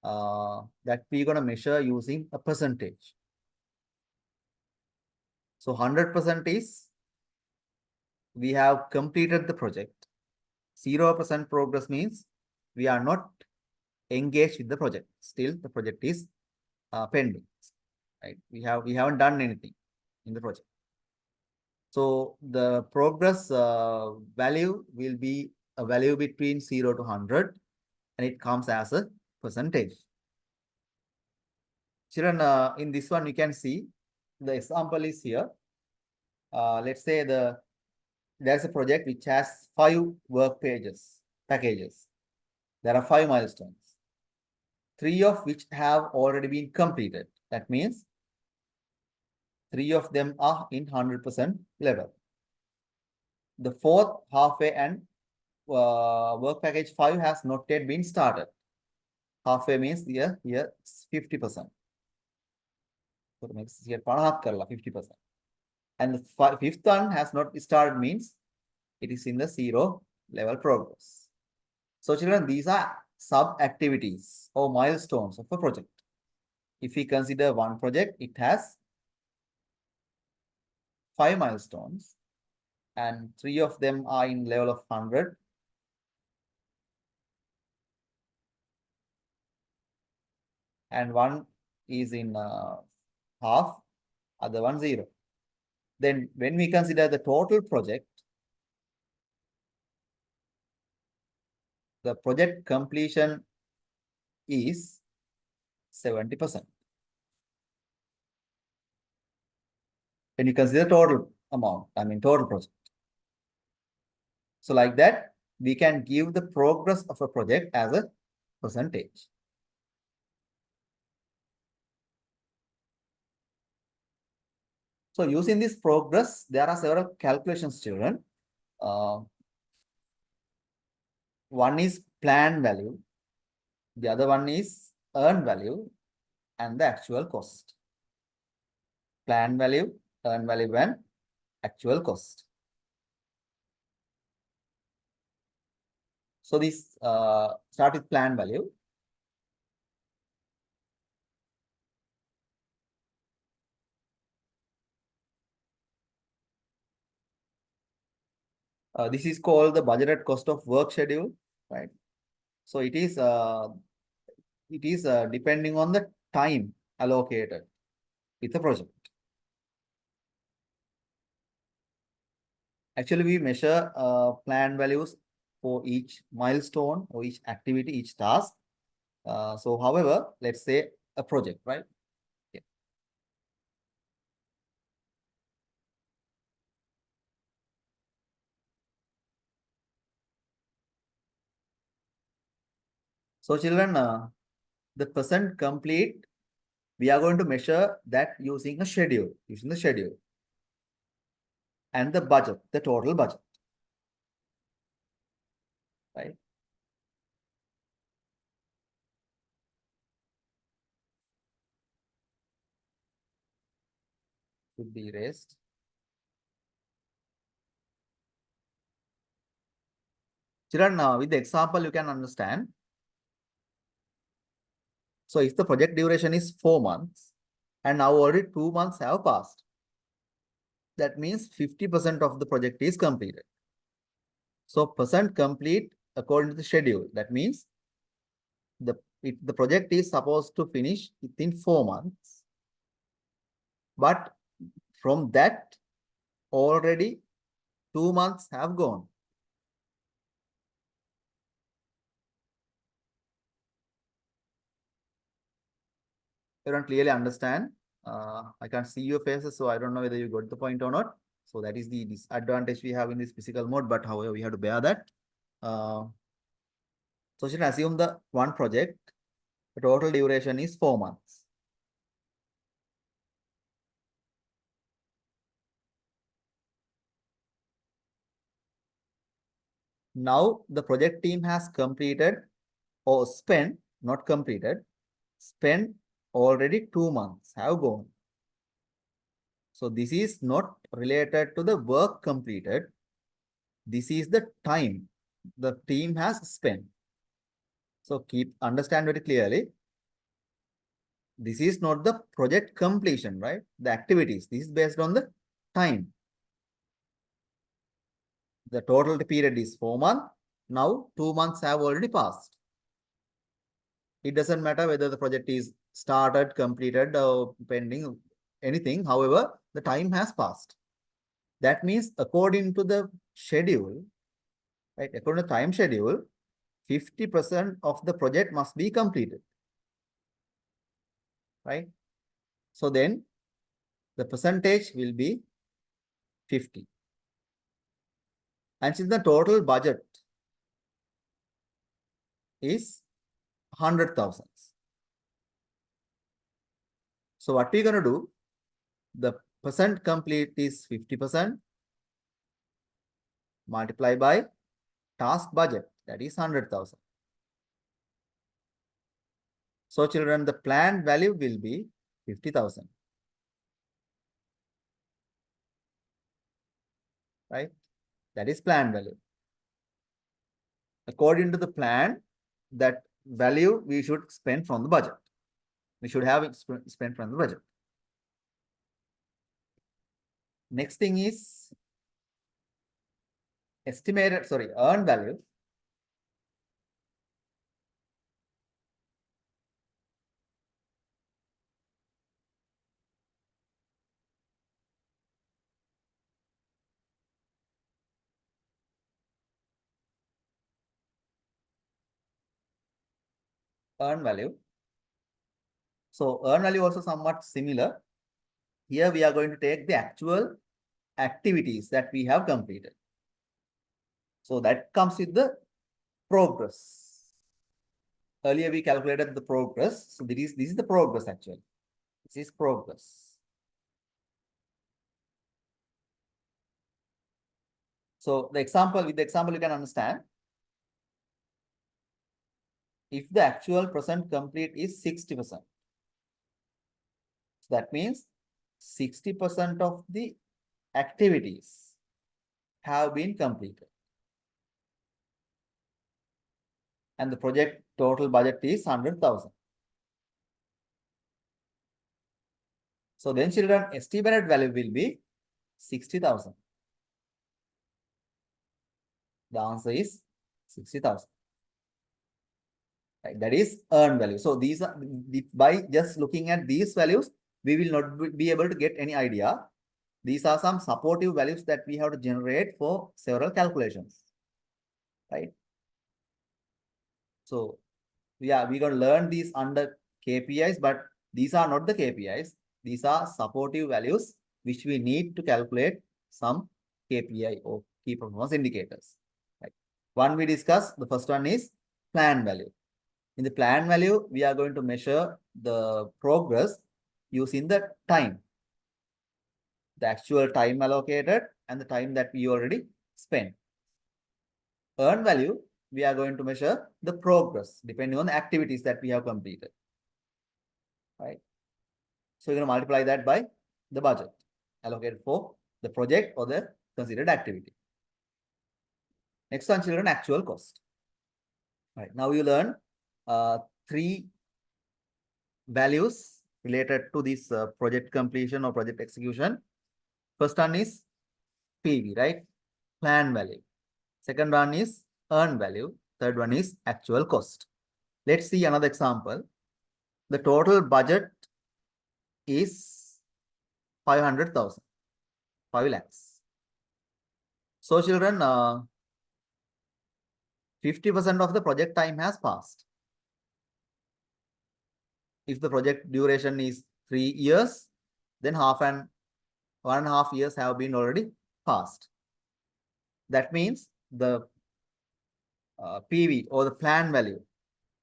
that we're going to measure using a percentage. So 100% is we have completed the project. 0% progress means we are not engaged with the project. Still, the project is pending. Right? We haven't done anything in the project. So the progress value will be a value between 0 to 100, and it comes as a percentage. Children, in this one, you can see the example is here. Let's say there's a project which has 5 work packages. There are 5 milestones, 3 of which have already been completed. That means 3 of them are in 100% level. The fourth halfway and work package 5 has not yet been started. Halfway means here 50%. So makes here 50%. And the fifth one has not started means it is in the 0 level progress. So children, these are sub activities or milestones of a project. If we consider one project, it has 5 milestones and 3 of them are in level of 100. And one is in half, other one 0. Then when we consider the total project, the project completion is 70%. When you consider total amount, total project. So like that, we can give the progress of a project as a percentage. So using this progress, there are several calculations, children. One is planned value, the other one is earned value, and the actual cost. Planned value, earned value, and actual cost. So this start with planned value. This is called the budgeted cost of work schedule, right? So it is depending on the time allocated with the project. Actually, we measure plan values for each milestone or each activity, each task. So, however, let's say a project, right? Yeah. So, children, the percent complete, we are going to measure that using the schedule, and the budget, the total budget, right? Should be erased. Children, with the example, you can understand. So if the project duration is 4 months and now already 2 months have passed, that means 50% of the project is completed. So percent complete according to the schedule. That means the project is supposed to finish within 4 months. But from that, already 2 months have gone. You don't clearly understand. I can't see your faces, so I don't know whether you got the point or not. So that is the disadvantage we have in this physical mode, but however, we have to bear that. So you can assume the one project, the total duration is 4 months. Now the project team has completed or spent, not completed, spent already 2 months have gone. So this is not related to the work completed. This is the time the team has spent. So understand very clearly. This is not the project completion, right? The activities. This is based on the time. The total period is 4 months. Now 2 months have already passed. It doesn't matter whether the project is started, completed, or pending, anything. However, the time has passed. That means according to the schedule, right? According to the time schedule, 50% of the project must be completed, right? So then the percentage will be 50. And since the total budget is 100,000. So what we're going to do, the percent complete is 50% multiply by task budget, that is 100,000. So children, the planned value will be 50,000. Right? That is planned value. According to the plan, that value we should spend from the budget. We should have it spent from the budget. Next thing is earned value. Earned value. So earned value also somewhat similar. Here we are going to take the actual activities that we have completed. So that comes with the progress. Earlier we calculated the progress. So this is the progress actually. This is progress. So with the example you can understand. If the actual present complete is 60%. So that means 60% of the activities have been completed. And the project total budget is 100,000. So then children, estimated value will be 60,000. The answer is 60,000. Right, that is earned value. So these are, by just looking at these values, we will not be able to get any idea. These are some supportive values that we have to generate for several calculations. Right? So yeah, we're going to learn these under KPIs, but these are not the KPIs. These are supportive values which we need to calculate some KPI or key performance indicators. Right. One we discussed, the first one is plan value. In the plan value, we are going to measure the progress using the time. The actual time allocated and the time that we already spent. Earned value, we are going to measure the progress depending on the activities that we have completed. Right. So you're going to multiply that by the budget allocated for the project or the considered activity. Next one, children, actual cost. Right. Now you learn three values related to this project completion or project execution. First one is PV, right? Plan value. Second one is earned value. Third one is actual cost. Let's see another example. The total budget is 500,000, 5 lakhs. So children, 50% of the project time has passed. If the project duration is 3 years, then 1.5 years have been already passed. That means the PV or the plan value.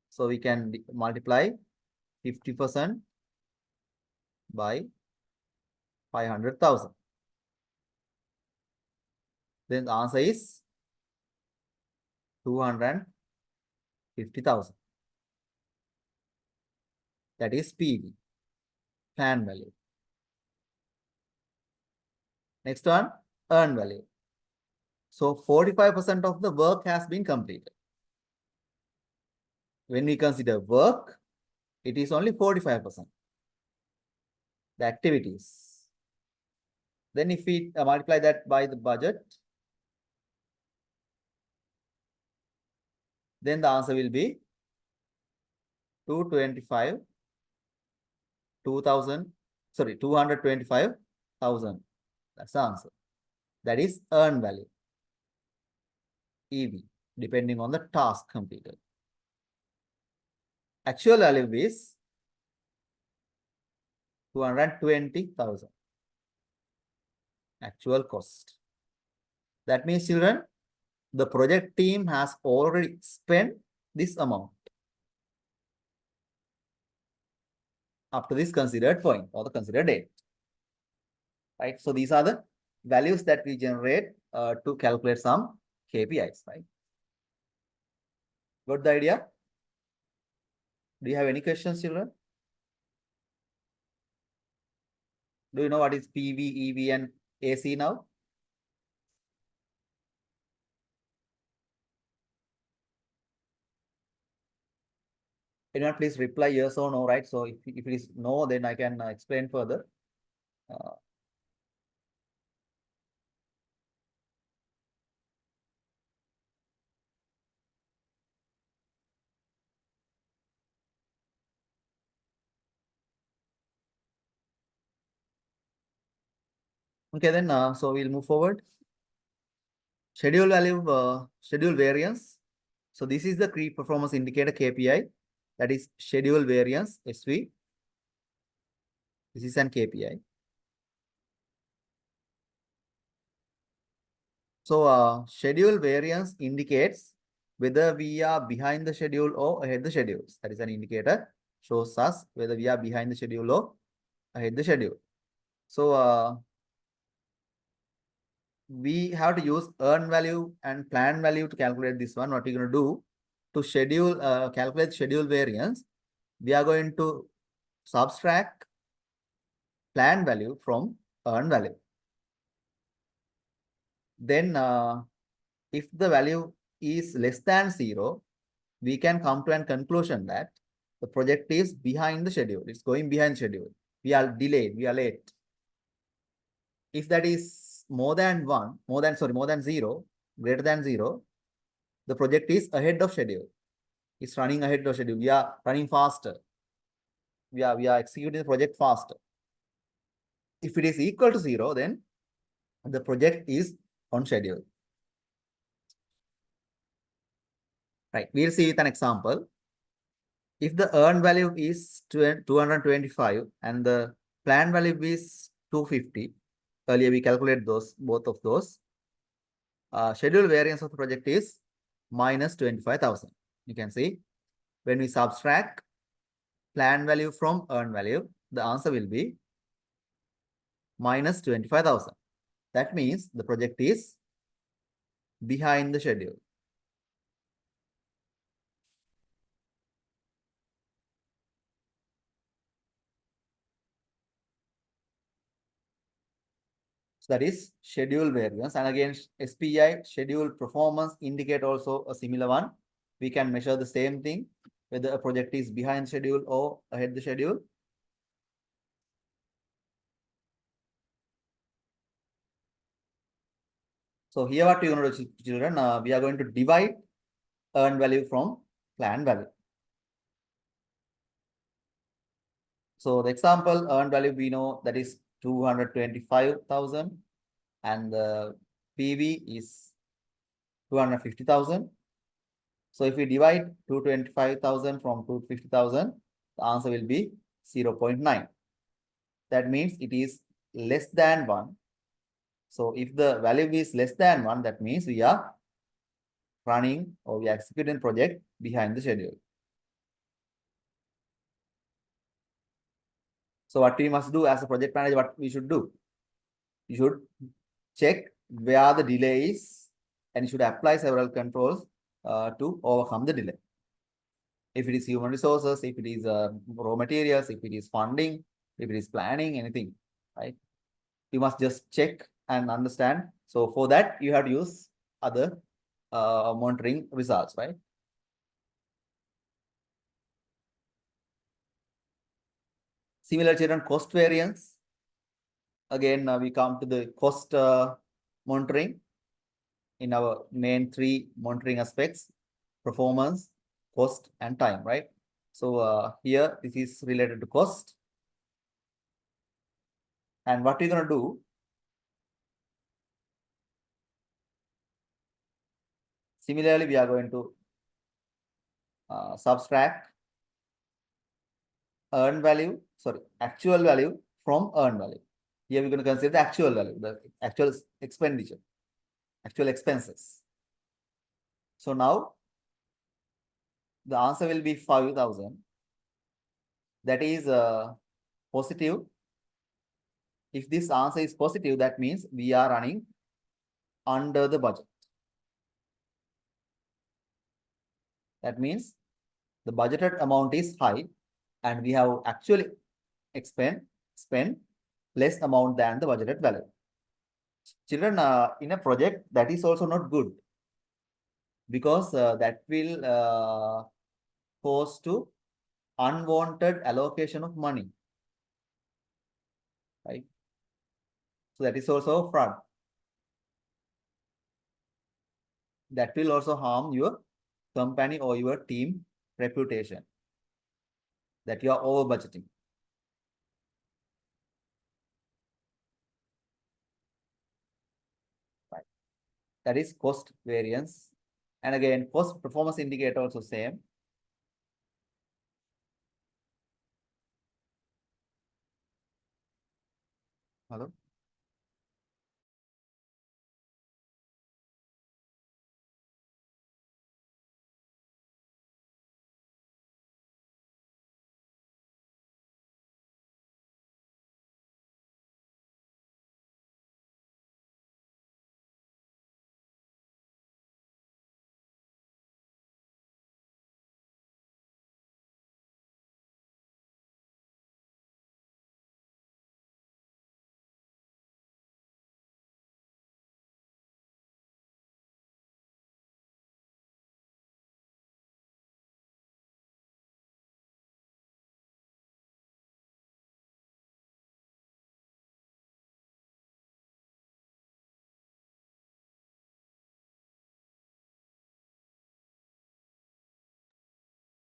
So we can multiply 50% by 500,000. Then the answer is 250,000. That is PV, plan value. Next one, earned value. So 45% of the work has been completed. When we consider work, it is only 45%. The activities. Then if we multiply that by the budget, then the answer will be 225,000. That's the answer. That is earned value, EV, depending on the task completed. Actual value is 220,000. Actual cost. That means, children, the project team has already spent this amount. up to this considered point or the considered date. Right? So these are the values that we generate to calculate some KPIs, right? Got the idea? Do you have any questions, children? Do you know what is PV, EV, and AC now? Anyone please reply yes or no, right? So if it is no, then I can explain further. Okay, then so we'll move forward. Schedule value, schedule variance. So this is the key performance indicator KPI. That is schedule variance, SV. This is an KPI. So schedule variance indicates whether we are behind the schedule or ahead the schedules. That is an indicator, shows us whether we are behind the schedule or ahead the schedule. So we have to use earn value and plan value to calculate this one. What we're going to do to schedule, calculate schedule variance, we are going to subtract plan value from earn value. Then if the value is less than 0, we can come to a conclusion that the project is behind the schedule. It's going behind schedule. We are delayed. We are late. If that is more than 0, greater than 0, the project is ahead of schedule. It's running ahead of schedule. We are running faster. We are executing the project faster. If it is equal to 0, then the project is on schedule. Right. We'll see with an example. If the earned value is 225 and the planned value is 250, earlier we calculate both of those. Schedule variance of the project is minus 25,000. You can see when we subtract planned value from earned value, the answer will be minus 25,000. That means the project is behind the schedule. So that is schedule variance. And again, SPI, schedule performance indicator, also a similar one. We can measure the same thing, whether a project is behind schedule or ahead the schedule. So here what we are going to do, children, we are going to divide earned value from planned value. So the example earned value we know that is 225,000 and the PV is 250,000. So if we divide 225,000 from 250,000, the answer will be 0.9. That means it is less than 1. So if the value is less than 1, that means we are running or we are executing project behind the schedule. So what we must do as a project manager, what we should do? You should check where the delay is and you should apply several controls to overcome the delay. If it is human resources, if it is raw materials, if it is funding, if it is planning, anything, right? You must just check and understand. So for that, you have to use other monitoring results, right? Similar children, cost variance. Again, we come to the cost monitoring in our main 3 monitoring aspects: performance, cost, and time, right? So here this is related to cost. And what we're going to do, similarly, we are going to subtract actual value from earned value. Here we're going to consider the actual value, the actual expenditure, actual expenses. So now the answer will be 5,000. That is positive, if this answer is positive, that means we are running under the budget. That means the budgeted amount is high and we have actually spent less amount than the budgeted value. Children, in a project, that is also not good, because that will cause to unwanted allocation of money, right? So that is also fraud. That will also harm your company or your team reputation, that you are over budgeting. Right. That is cost variance. And again, cost performance indicator also same. Hello.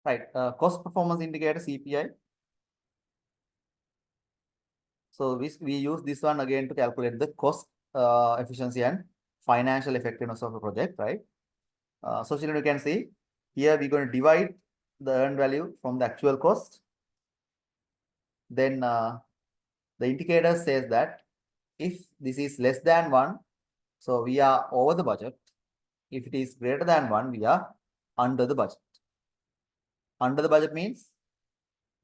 Right. Cost performance indicator CPI. So we use this one again to calculate the cost efficiency and financial effectiveness of a project, right? So children, you can see here we're going to divide the earned value from the actual cost. Then the indicator says that if this is less than 1, so we are over the budget. If it is greater than 1, we are under the budget. Under the budget means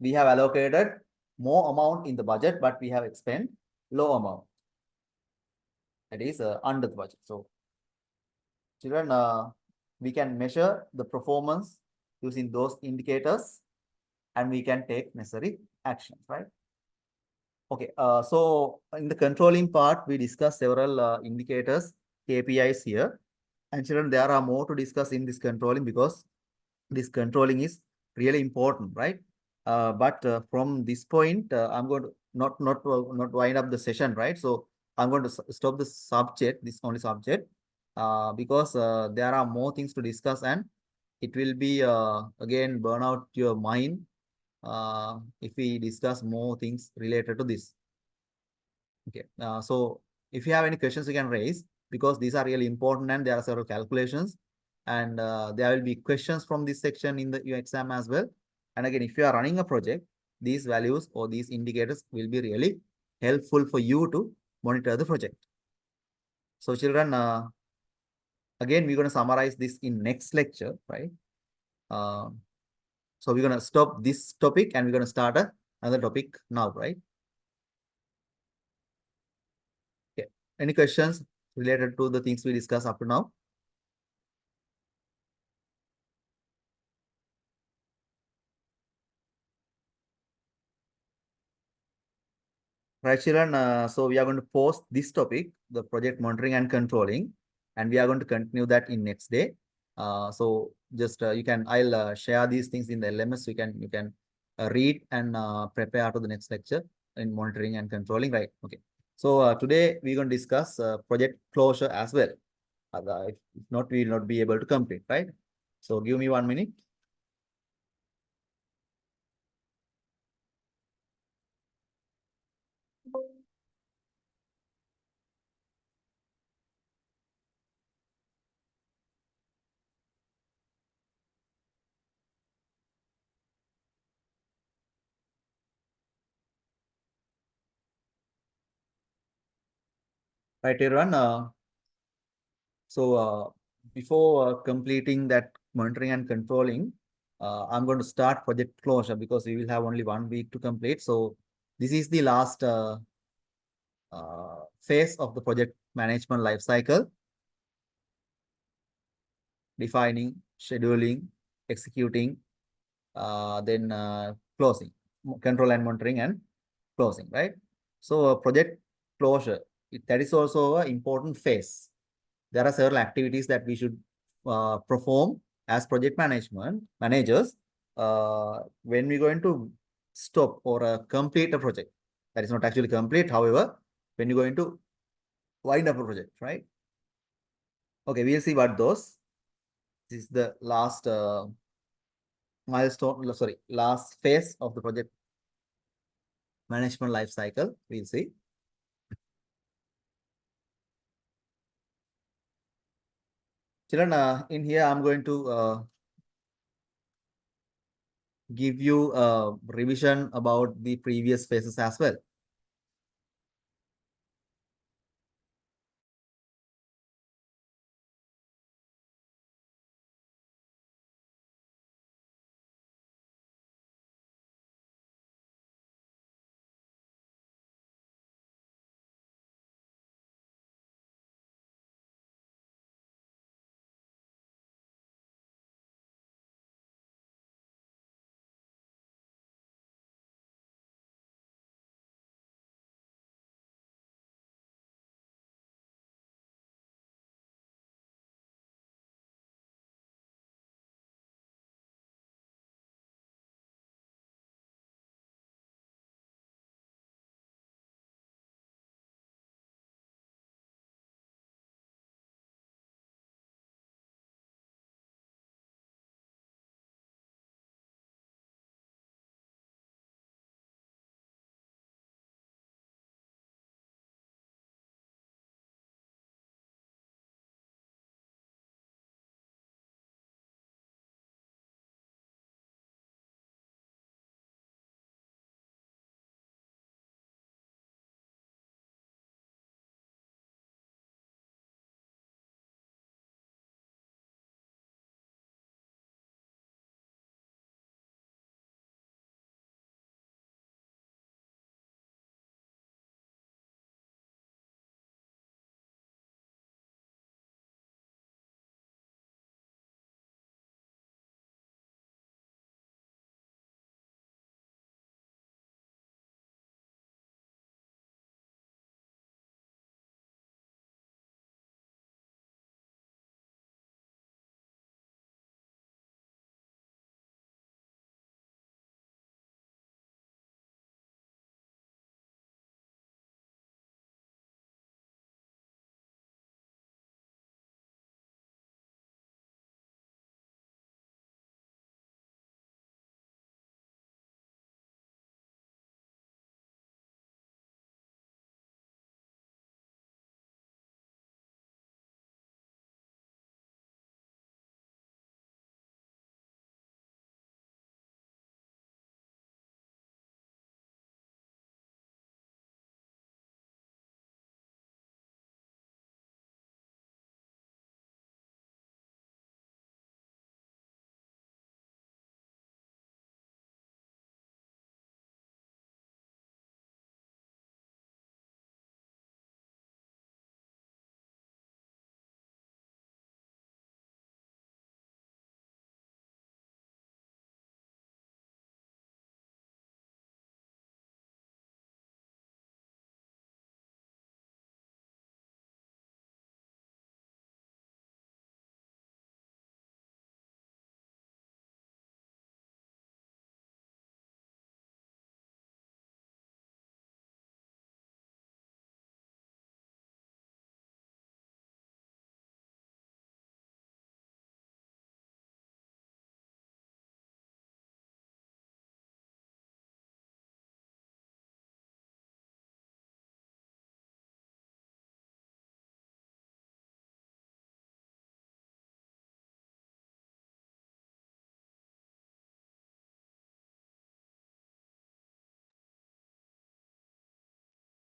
we have allocated more amount in the budget, but we have expended low amount. That is under the budget. So children, we can measure the performance using those indicators and we can take necessary actions, right? Okay, so in the controlling part, we discussed several indicators, KPIs here. And children, there are more to discuss in this controlling, because this controlling is really important, right? But from this point, I'm going to not wind up the session, right? So I'm going to stop the subject, this only subject, because there are more things to discuss, and it will be again burn out your mind if we discuss more things related to this. Okay, so if you have any questions, you can raise, because these are really important and there are several calculations, and there will be questions from this section in your exam as well. And again, if you are running a project, these values or these indicators will be really helpful for you to monitor the project. So children, again, we're going to summarize this in next lecture, right? So we're going to stop this topic and we're going to start another topic now, right? Okay. Any questions related to the things we discussed up to now? Right, children. So we are going to post this topic, the project monitoring and controlling, and we are going to continue that in next day. So just you can, I'll share these things in the LMS. So you can read and prepare to the next lecture in monitoring and controlling. Right. Okay. So today we're going to discuss project closure as well. If not, we will not be able to complete. Right. So give me 1 minute. Right, everyone. So before completing that monitoring and controlling, I'm going to start project closure, because we will have only 1 week to complete. So This is the last phase of the project management life cycle: defining, scheduling, executing, then closing, control and monitoring, and closing, right? So project closure, that is also an important phase. There are several activities that we should perform as project management managers when we're going to stop or complete a project. That is not actually complete, however, when you're going to wind up a project, right? Okay, we'll see what those. This is the last milestone, sorry, last phase of the project management life cycle. We'll see. Children, in here, I'm going to give you a revision about the previous phases as well.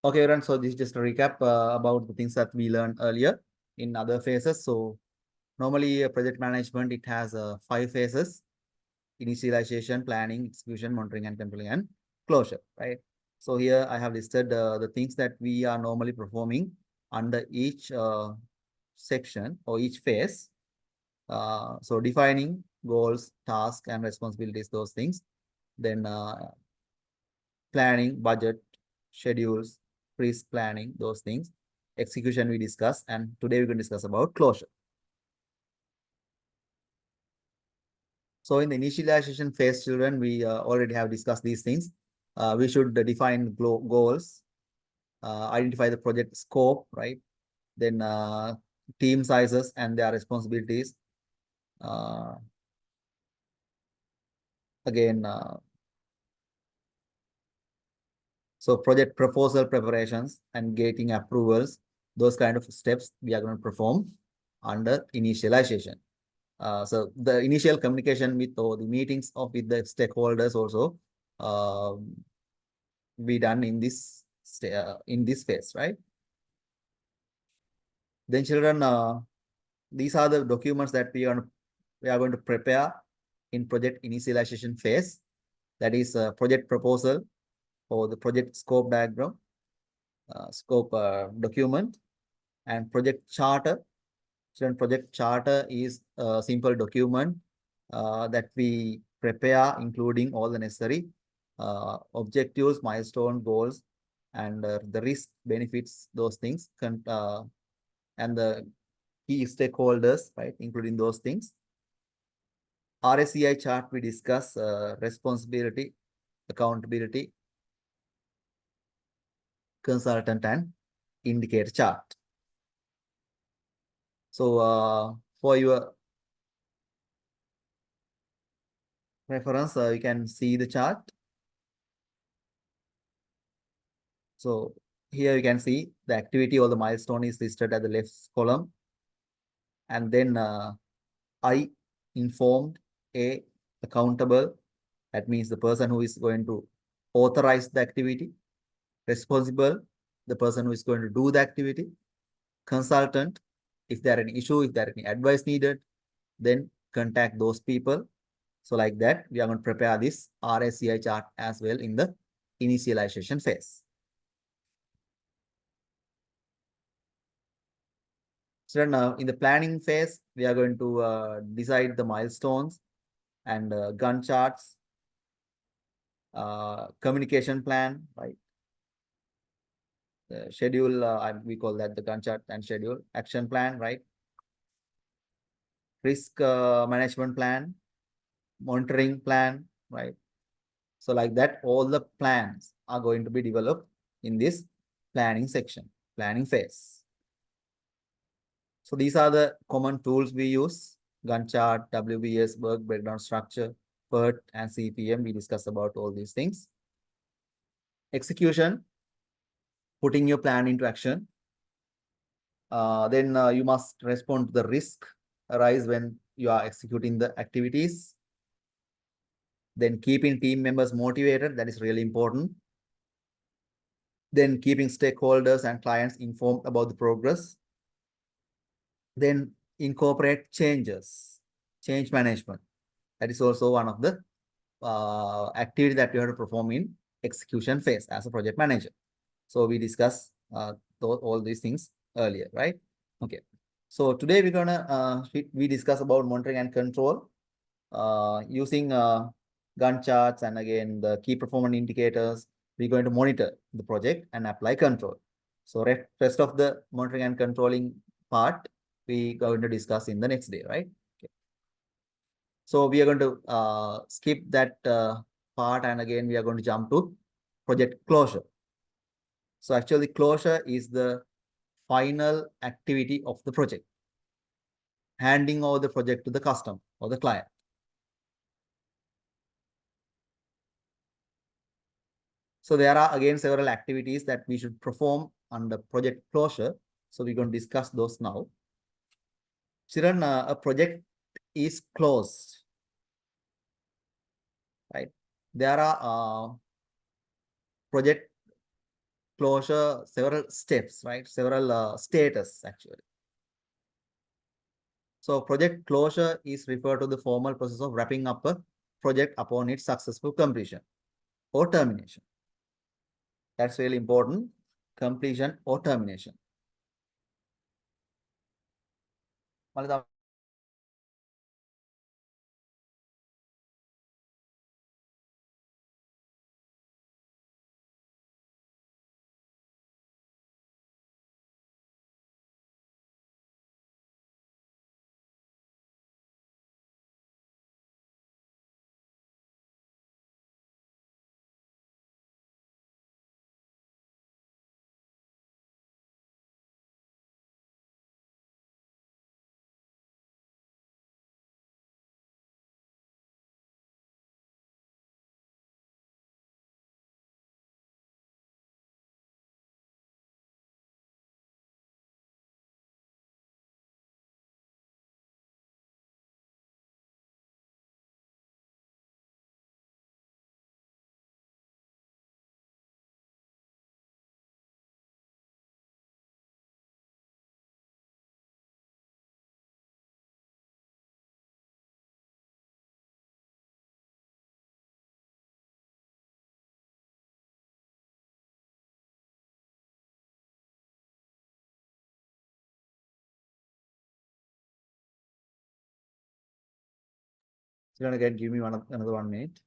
Okay, everyone. So this is just a recap about the things that we learned earlier in other phases. So normally project management, it has 5 phases: initialization, planning, execution, monitoring, and controlling, and closure, right? So here I have listed the things that we are normally performing under each section or each phase. So defining goals, tasks, and responsibilities, those things. Then planning, budget, schedules, risk planning, those things. Execution we discuss, and today we're going to discuss about closure. So in the initialization phase, children, we already have discussed these things. We should define goals, identify the project scope, right? Then team sizes and their responsibilities. Again, so project proposal preparations and getting approvals, those kind of steps we are going to perform under initialization. So the initial communication with or the meetings of with the stakeholders also be done in this phase, right? Then children, these are the documents that we are going to prepare in project initialization phase. That is project proposal or the project scope diagram, scope document, and project charter. So project charter is a simple document that we prepare, including all the necessary objectives, milestone, goals, and the risk, benefits, those things, and the key stakeholders, right, including those things. RSCI chart we discuss responsibility, accountability, consultant, and indicator chart. So for your reference, you can see the chart. So here you can see the activity or the milestone is listed at the left column. And then I, informed, A, accountable. That means the person who is going to authorize the activity. Responsible, the person who is going to do the activity. Consultant, if there are any issue, if there are any advice needed, then contact those people. So like that, we are going to prepare this RSCI chart as well in the initialization phase. So now in the planning phase, we are going to decide the milestones and Gantt charts, communication plan, right? The schedule, we call that the Gantt chart and schedule, action plan, right? Risk management plan, monitoring plan, right? So like that, all the plans are going to be developed in this planning section, planning phase. So these are the common tools we use: Gantt chart, WBS, work breakdown structure, PERT, and CPM. We discussed about all these things. Execution, putting your plan into action. Then you must respond to the risk arise when you are executing the activities. Then keeping team members motivated, that is really important. Then keeping stakeholders and clients informed about the progress. Then incorporate changes, change management. That is also one of the activity that you have to perform in execution phase as a project manager. So we discussed all these things earlier, right? Okay. So today we're gonna we discuss about monitoring and control using Gantt charts and again the key performance indicators. We're going to monitor the project and apply control. So rest of the monitoring and controlling part we going to discuss in the next day, right? Okay. So we are going to skip that part, and again we are going to jump to project closure. So actually closure is the final activity of the project, handing over the project to the customer or the client. So there are again several activities that we should perform under project closure. So we're going to discuss those now. Children, a project is closed, right? There are project closure, several steps, right? Several status actually. So project closure is referred to the formal process of wrapping up a project upon its successful completion or termination. That's really important. Completion or termination. Malita. You're gonna get give me another 1 minute.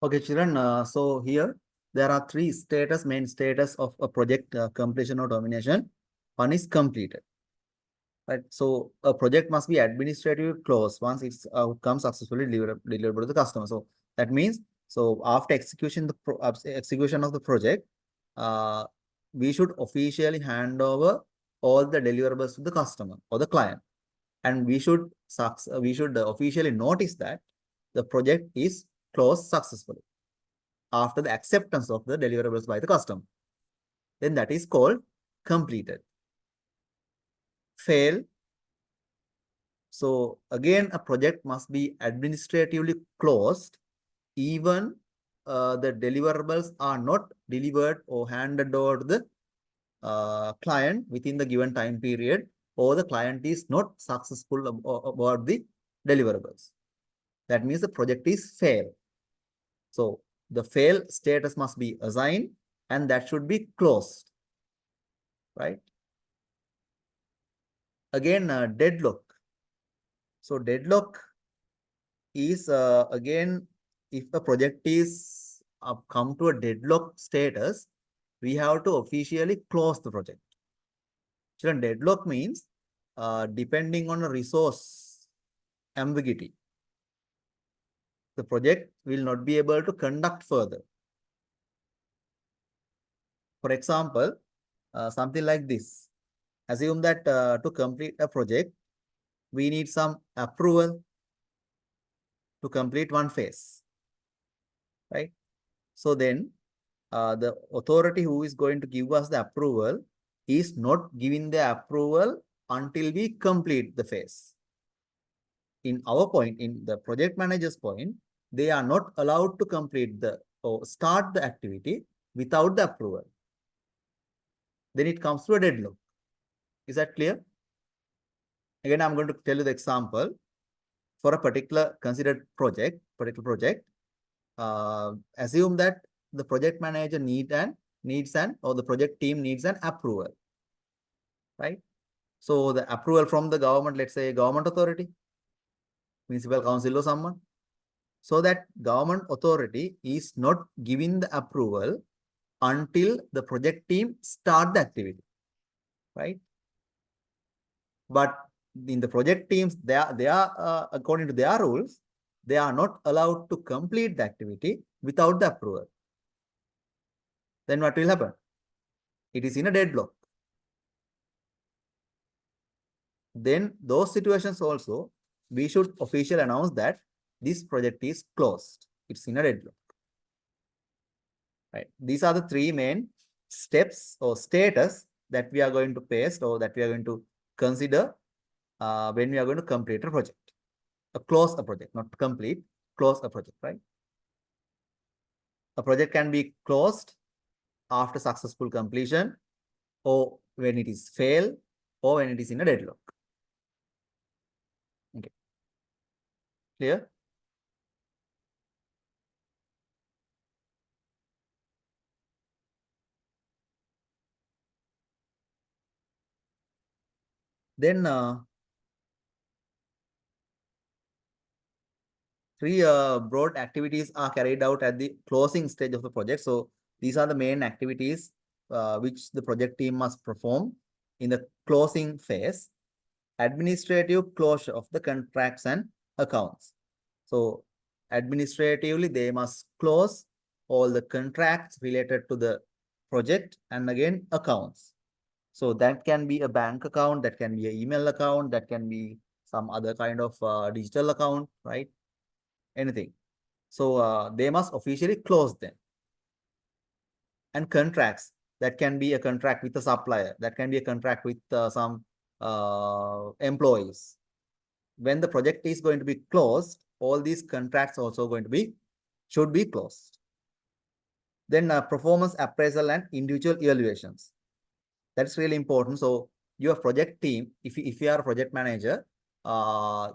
Okay, children. So here there are three main status of a project completion or termination. One is completed. Right. So a project must be administratively closed once it's comes successfully delivered to the customer. So that means so after execution of the project, uh, we should officially hand over all the deliverables to the customer or the client, and we should officially notice that the project is closed successfully after the acceptance of the deliverables by the customer. Then that is called completed. Fail. So again, a project must be administratively closed even the deliverables are not delivered or handed over to the client within the given time period, or the client is not successful about the deliverables. That means the project is fail. So the fail status must be assigned and that should be closed, right? Again, deadlock. So deadlock is again, if a project is come to a deadlock status, we have to officially close the project. Children, deadlock means depending on a resource ambiguity, the project will not be able to conduct further. For example, something like this. Assume that to complete a project, we need some approval to complete one phase, right? So then the authority who is going to give us the approval is not giving the approval until we complete the phase. In our point, in the project manager's point, they are not allowed to complete the or start the activity without the approval. Then it comes to a deadlock. Is that clear? Again, I'm going to tell you the example. For a particular considered project, assume that the project manager needs an or the project team needs an approval, right? So the approval from the government, let's say government authority, municipal council or someone. So that government authority is not giving the approval until the project team start the activity, right? But in the project teams, they are according to their rules, they are not allowed to complete the activity without the approval. Then what will happen? It is in a deadlock. Then those situations also, we should officially announce that this project is closed. It's in a deadlock. Right. These are the three main steps or status that we are going to paste or that we are going to consider when we are going to complete a project. Close a project, not complete, close a project, right? A project can be closed after successful completion or when it is failed or when it is in a deadlock. Okay. Clear? Then three broad activities are carried out at the closing stage of the project. So these are the main activities which the project team must perform in the closing phase. Administrative closure of the contracts and accounts. So administratively, they must close all the contracts related to the project and again accounts. So that can be a bank account, that can be an email account, that can be some other kind of digital account, right? Anything. So they must officially close them. And contracts, that can be a contract with a supplier, that can be a contract with some employees. When the project is going to be closed, all these contracts also going to be, should be closed. Then performance appraisal and individual evaluations. That's really important. So your project team, if you are a project manager,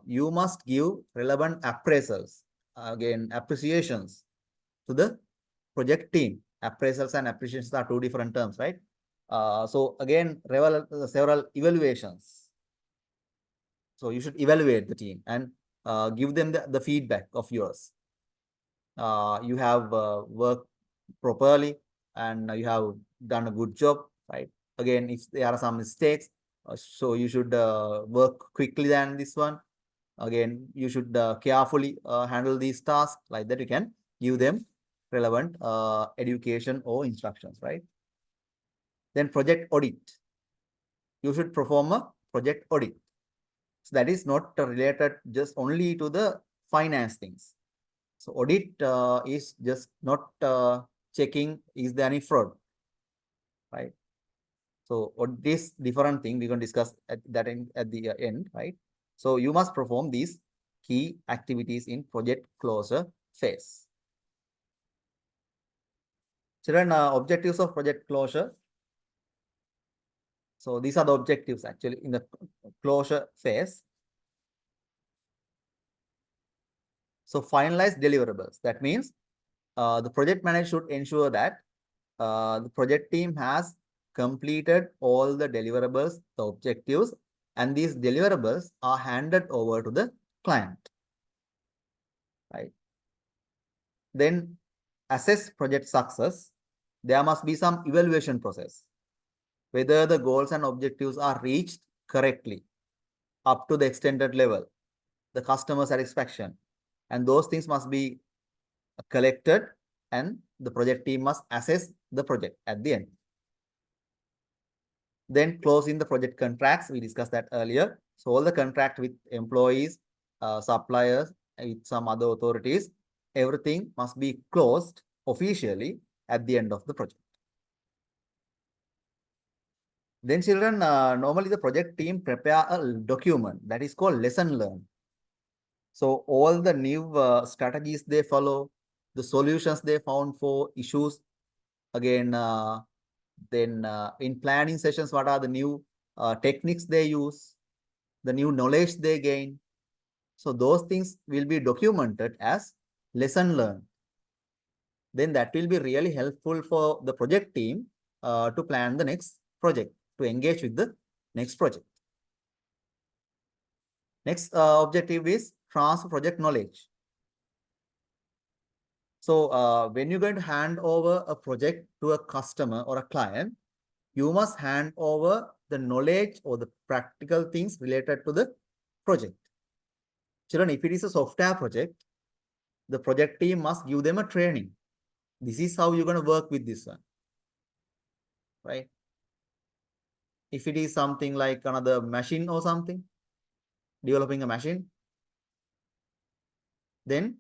you must give relevant appraisals, again, appreciations to the project team. Appraisals and appreciations are two different terms, right? So again, several evaluations. So you should evaluate the team and give them the feedback of yours. You have worked properly and you have done a good job, right? Again, if there are some mistakes, so you should work quickly than this one. Again, you should carefully handle these tasks. Like that, you can give them relevant education or instructions, right? Then project audit. You should perform a project audit. So that is not related just only to the finance things. So audit is just not checking is there any fraud, right? So audit is different thing. We're going to discuss at that at the end, right? So you must perform these key activities in project closure phase. Children, objectives of project closure. So these are the objectives actually in the closure phase. So finalize deliverables. That means the project manager should ensure that the project team has completed all the deliverables, the objectives and these deliverables are handed over to the client, right? Then assess project success. There must be some evaluation process, whether the goals and objectives are reached correctly up to the extended level, the customer satisfaction, and those things must be collected, and the project team must assess the project at the end. Then closing the project contracts, we discussed that earlier. So all the contract with employees, suppliers, with some other authorities, everything must be closed officially at the end of the project. Then children, normally the project team prepare a document that is called lesson learned. So all the new strategies they follow, the solutions they found for issues, again, then in planning sessions, what are the new techniques they use, the new knowledge they gain. So those things will be documented as lesson learned. Then that will be really helpful for the project team to plan the next project, to engage with the next project. Next objective is transfer project knowledge. So when you're going to hand over a project to a customer or a client, you must hand over the knowledge or the practical things related to the project. Children, if it is a software project, the project team must give them a training. This is how you're going to work with this one, right? If it is something like another machine or something, developing a machine, then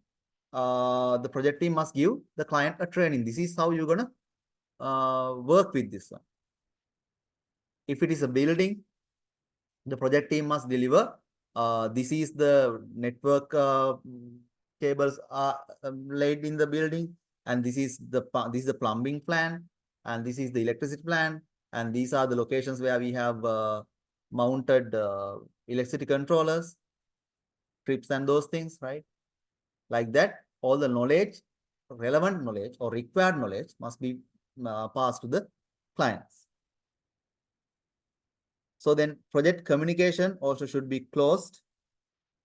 the project team must give the client a training. This is how you're going to work with this one. If it is a building, the project team must deliver. This is the network cables are laid in the building, and this is the plumbing plan, and this is the electricity plan, and these are the locations where we have mounted electricity controllers, trips, and those things, right? Like that, all the knowledge, relevant knowledge or required knowledge must be passed to the clients. So then project communication also should be closed.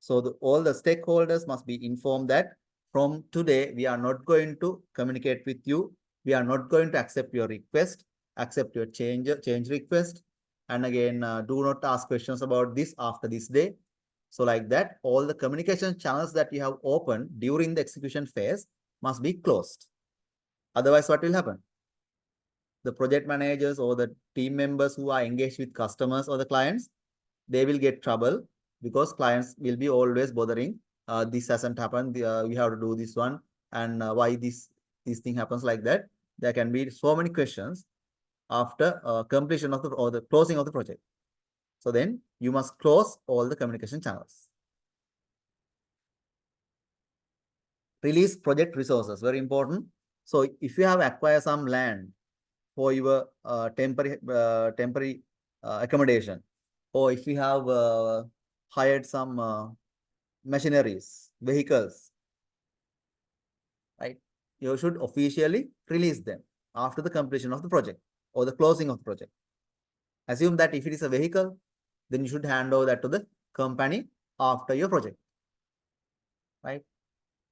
So all the stakeholders must be informed that from today, we are not going to communicate with you. We are not going to accept your request, accept your change request. And again, do not ask questions about this after this day. So like that, all the communication channels that you have opened during the execution phase must be closed. Otherwise, what will happen? The project managers or the team members who are engaged with customers or the clients, they will get trouble because clients will be always bothering. This hasn't happened. We have to do this one, and why this thing happens like that. There can be so many questions after completion of the closing of the project. So then you must close all the communication channels. Release project resources, very important. So if you have acquired some land for your temporary accommodation, or if you have hired some machineries, vehicles, right? You should officially release them after the completion of the project or the closing of the project. Assume that if it is a vehicle, then you should hand over that to the company after your project, right?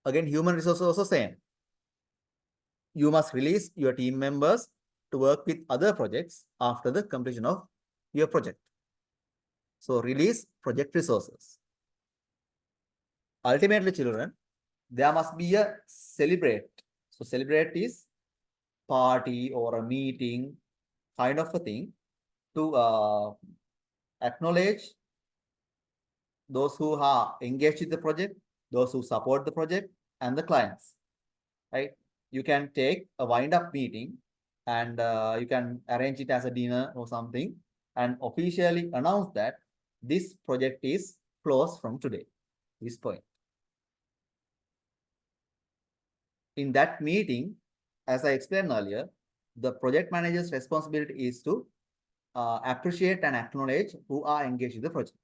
Again, human resources also same. You must release your team members to work with other projects after the completion of your project. So release project resources. Ultimately, children, there must be a celebrate. So celebrate is party or a meeting kind of a thing to acknowledge those who are engaged with the project, those who support the project, and the clients, right? You can take a wind-up meeting and you can arrange it as a dinner or something and officially announce that this project is closed from today, this point. In that meeting, as I explained earlier, the project manager's responsibility is to appreciate and acknowledge who are engaged in the project.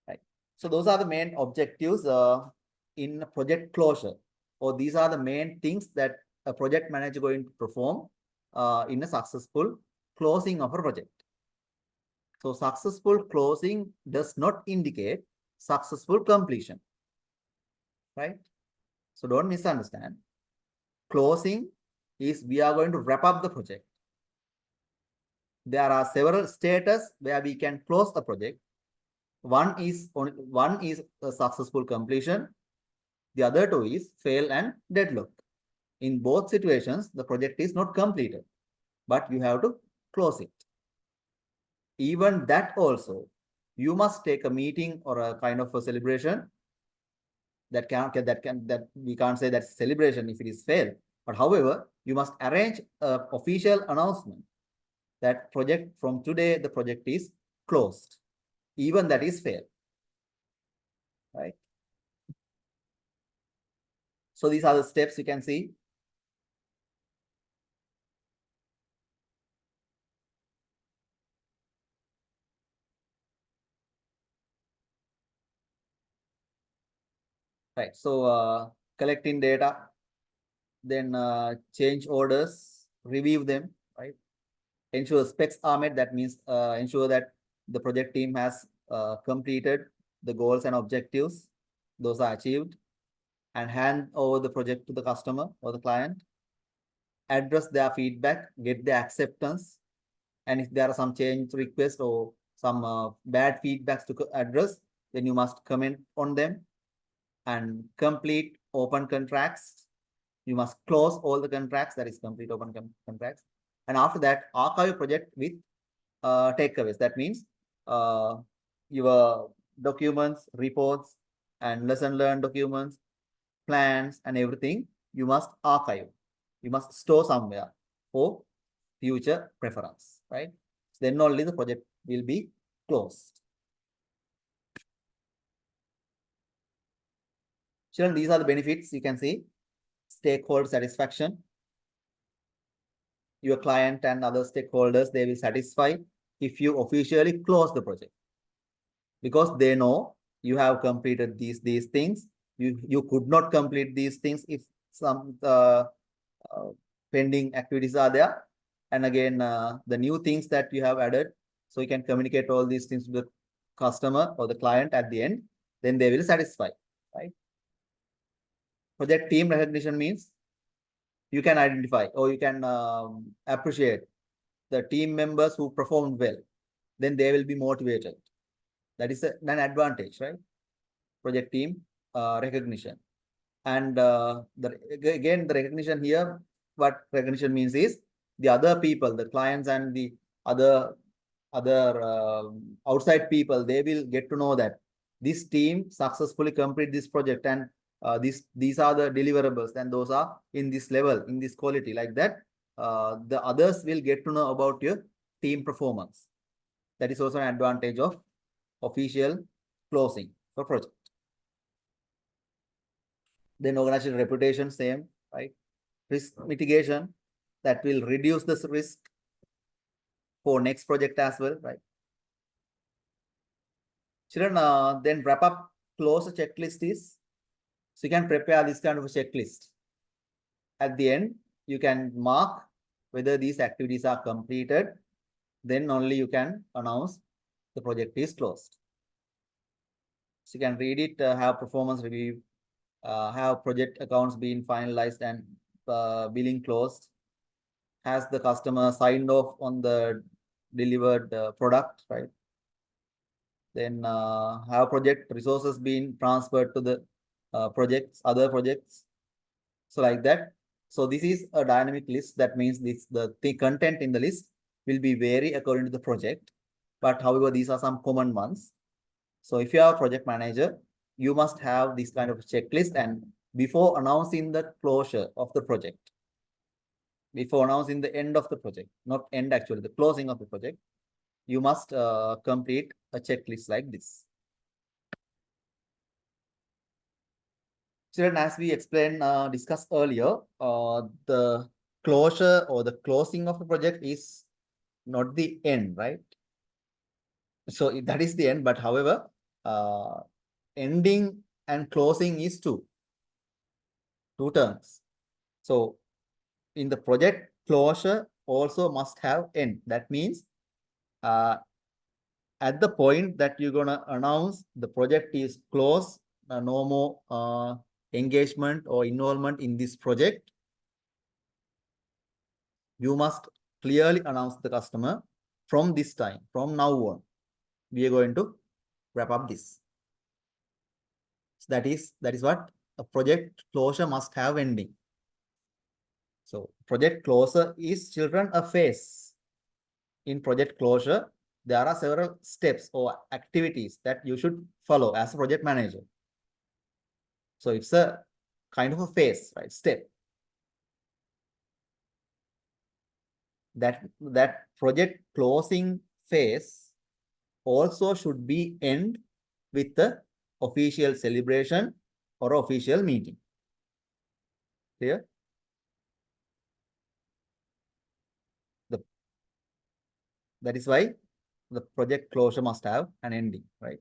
Right. So those are the main objectives in project closure, or these are the main things that a project manager going to perform in a successful closing of a project. So successful closing does not indicate successful completion, right? So don't misunderstand. Closing is we are going to wrap up the project. There are several status where we can close the project. One is a successful completion. The other two is fail and deadlock. In both situations, the project is not completed, but you have to close it. Even that also, you must take a meeting or a kind of a celebration. That we can't say that's celebration if it is failed. But however, you must arrange an official announcement that project from today the project is closed. Even that is failed, right? So these are the steps you can see. Right. So collecting data, then change orders, review them, right? Ensure specs are met. That means ensure that the project team has completed the goals and objectives. Those are achieved, and hand over the project to the customer or the client. Address their feedback, get their acceptance, and if there are some change requests or some bad feedbacks to address, then you must comment on them and complete open contracts. You must close all the contracts, that is complete open contracts. And after that, archive project with takeaways. That means your documents, reports, and lesson learned documents, plans, and everything, you must archive. You must store somewhere for future preference, right? Then only the project will be closed. Children, these are the benefits you can see. Stakeholder satisfaction. Your client and other stakeholders, they will satisfy if you officially close the project, because they know you have completed these things. You could not complete these things if some pending activities are there, and again the new things that you have added, so you can communicate all these things to the customer or the client at the end, then they will satisfy, right? Project team recognition means you can identify or you can appreciate the team members who performed well, then they will be motivated. That is an advantage, right? Project team recognition. And again, the recognition here, what recognition means is the other people, the clients and the other outside people, they will get to know that this team successfully complete this project, and these are the deliverables, and those are in this level, in this quality, like that. The others will get to know about your team performance. That is also an advantage of official closing for project. Then organizational reputation, same, right? Risk mitigation, that will reduce this risk for next project as well, right? Children, then wrap up, close a checklist is, so you can prepare this kind of a checklist. At the end, you can mark whether these activities are completed, then only you can announce the project is closed. So you can read it, have performance review, have project accounts being finalized and billing closed. Has the customer signed off on the delivered product, right? Then have project resources being transferred to the other projects. So like that. So this is a dynamic list. That means the content in the list will be vary according to the project. But however, these are some common ones. So if you are a project manager, you must have this kind of checklist, and before announcing the closure of the project, before announcing the end of the project, not end actually, the closing of the project, you must complete a checklist like this. Children, as we explained, discussed earlier, the closure or the closing of the project is not the end, right? So that is the end, but however, ending and closing is two terms. So in the project, closure also must have end. That means at the point that you're gonna announce the project is closed, no more engagement or involvement in this project, you must clearly announce the customer from this time, from now on, we are going to wrap up this. So that is what a project closure must have ending. So project closure is, children, a phase. In project closure, there are several steps or activities that you should follow as a project manager. So it's a kind of a phase, right? Step. That project closing phase also should be end with the official celebration or official meeting. Clear? That is why the project closure must have an ending, right?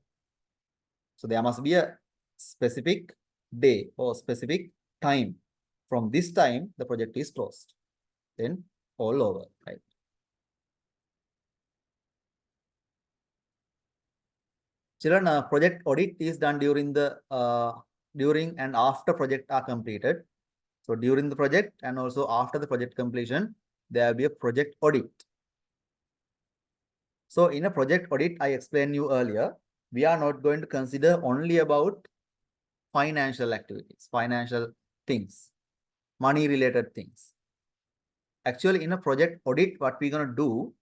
So there must be a specific day or specific time. From this time, the project is closed. Then all over, right? Children, project audit is done during and after project are completed. So during the project and also after the project completion, there will be a project audit. So in a project audit, I explained you earlier, we are not going to consider only about financial activities, financial things, money related things. Actually, in a project audit, what we're going to do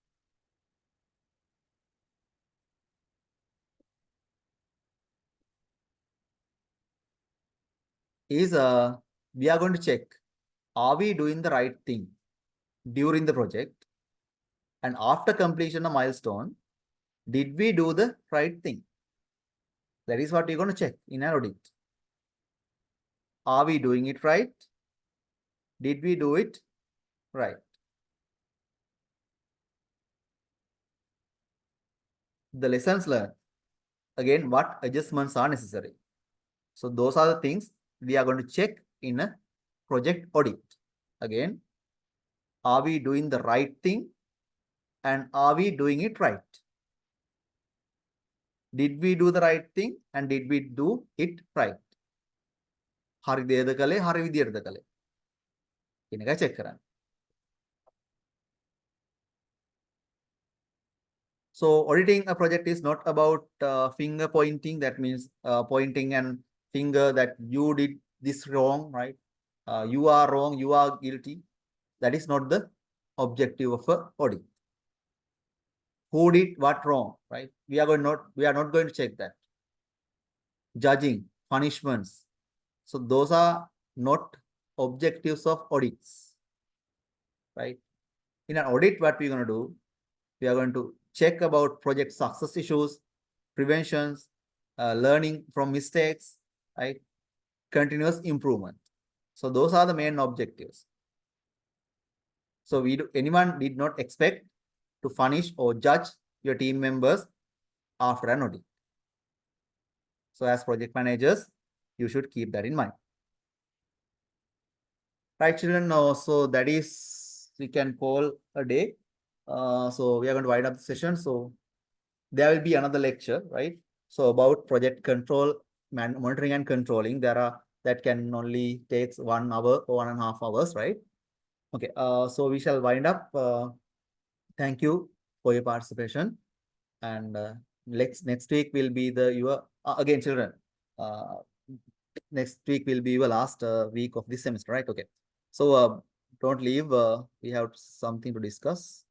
is we are going to check, are we doing the right thing during the project, and after completion of milestone, did we do the right thing? That is what we're going to check in an audit. Are we doing it right? Did we do it right? The lessons learned. Again, what adjustments are necessary? So those are the things we are going to check in a project audit. Again, are we doing the right thing and are we doing it right? Did we do the right thing and did we do it right? හරි දේද කළේ, හරි විදියටද කළේ කියන එක check කරන්න. So auditing a project is not about finger pointing. That means pointing and finger that you did this wrong, right? You are wrong, you are guilty. That is not the objective of a audit. Who did what wrong, right? We are not going to check that. Judging, punishments. So those are not objectives of audits, right? In an audit, what we're going to do, we are going to check about project success issues, preventions, learning from mistakes, right? Continuous improvement. So those are the main objectives. So anyone did not expect to punish or judge your team members after an audit. So as project managers, you should keep that in mind. Right, children? So that is, we can call a day. So we are going to wind up the session. So there will be another lecture, right? So about project control, monitoring and controlling, that can only takes 1 hour or 1.5 hours, right? Okay, so we shall wind up. Thank you for your participation. And next week will be your again, children. Next week will be your last week of this semester, right? Okay. So don't leave. We have something to discuss.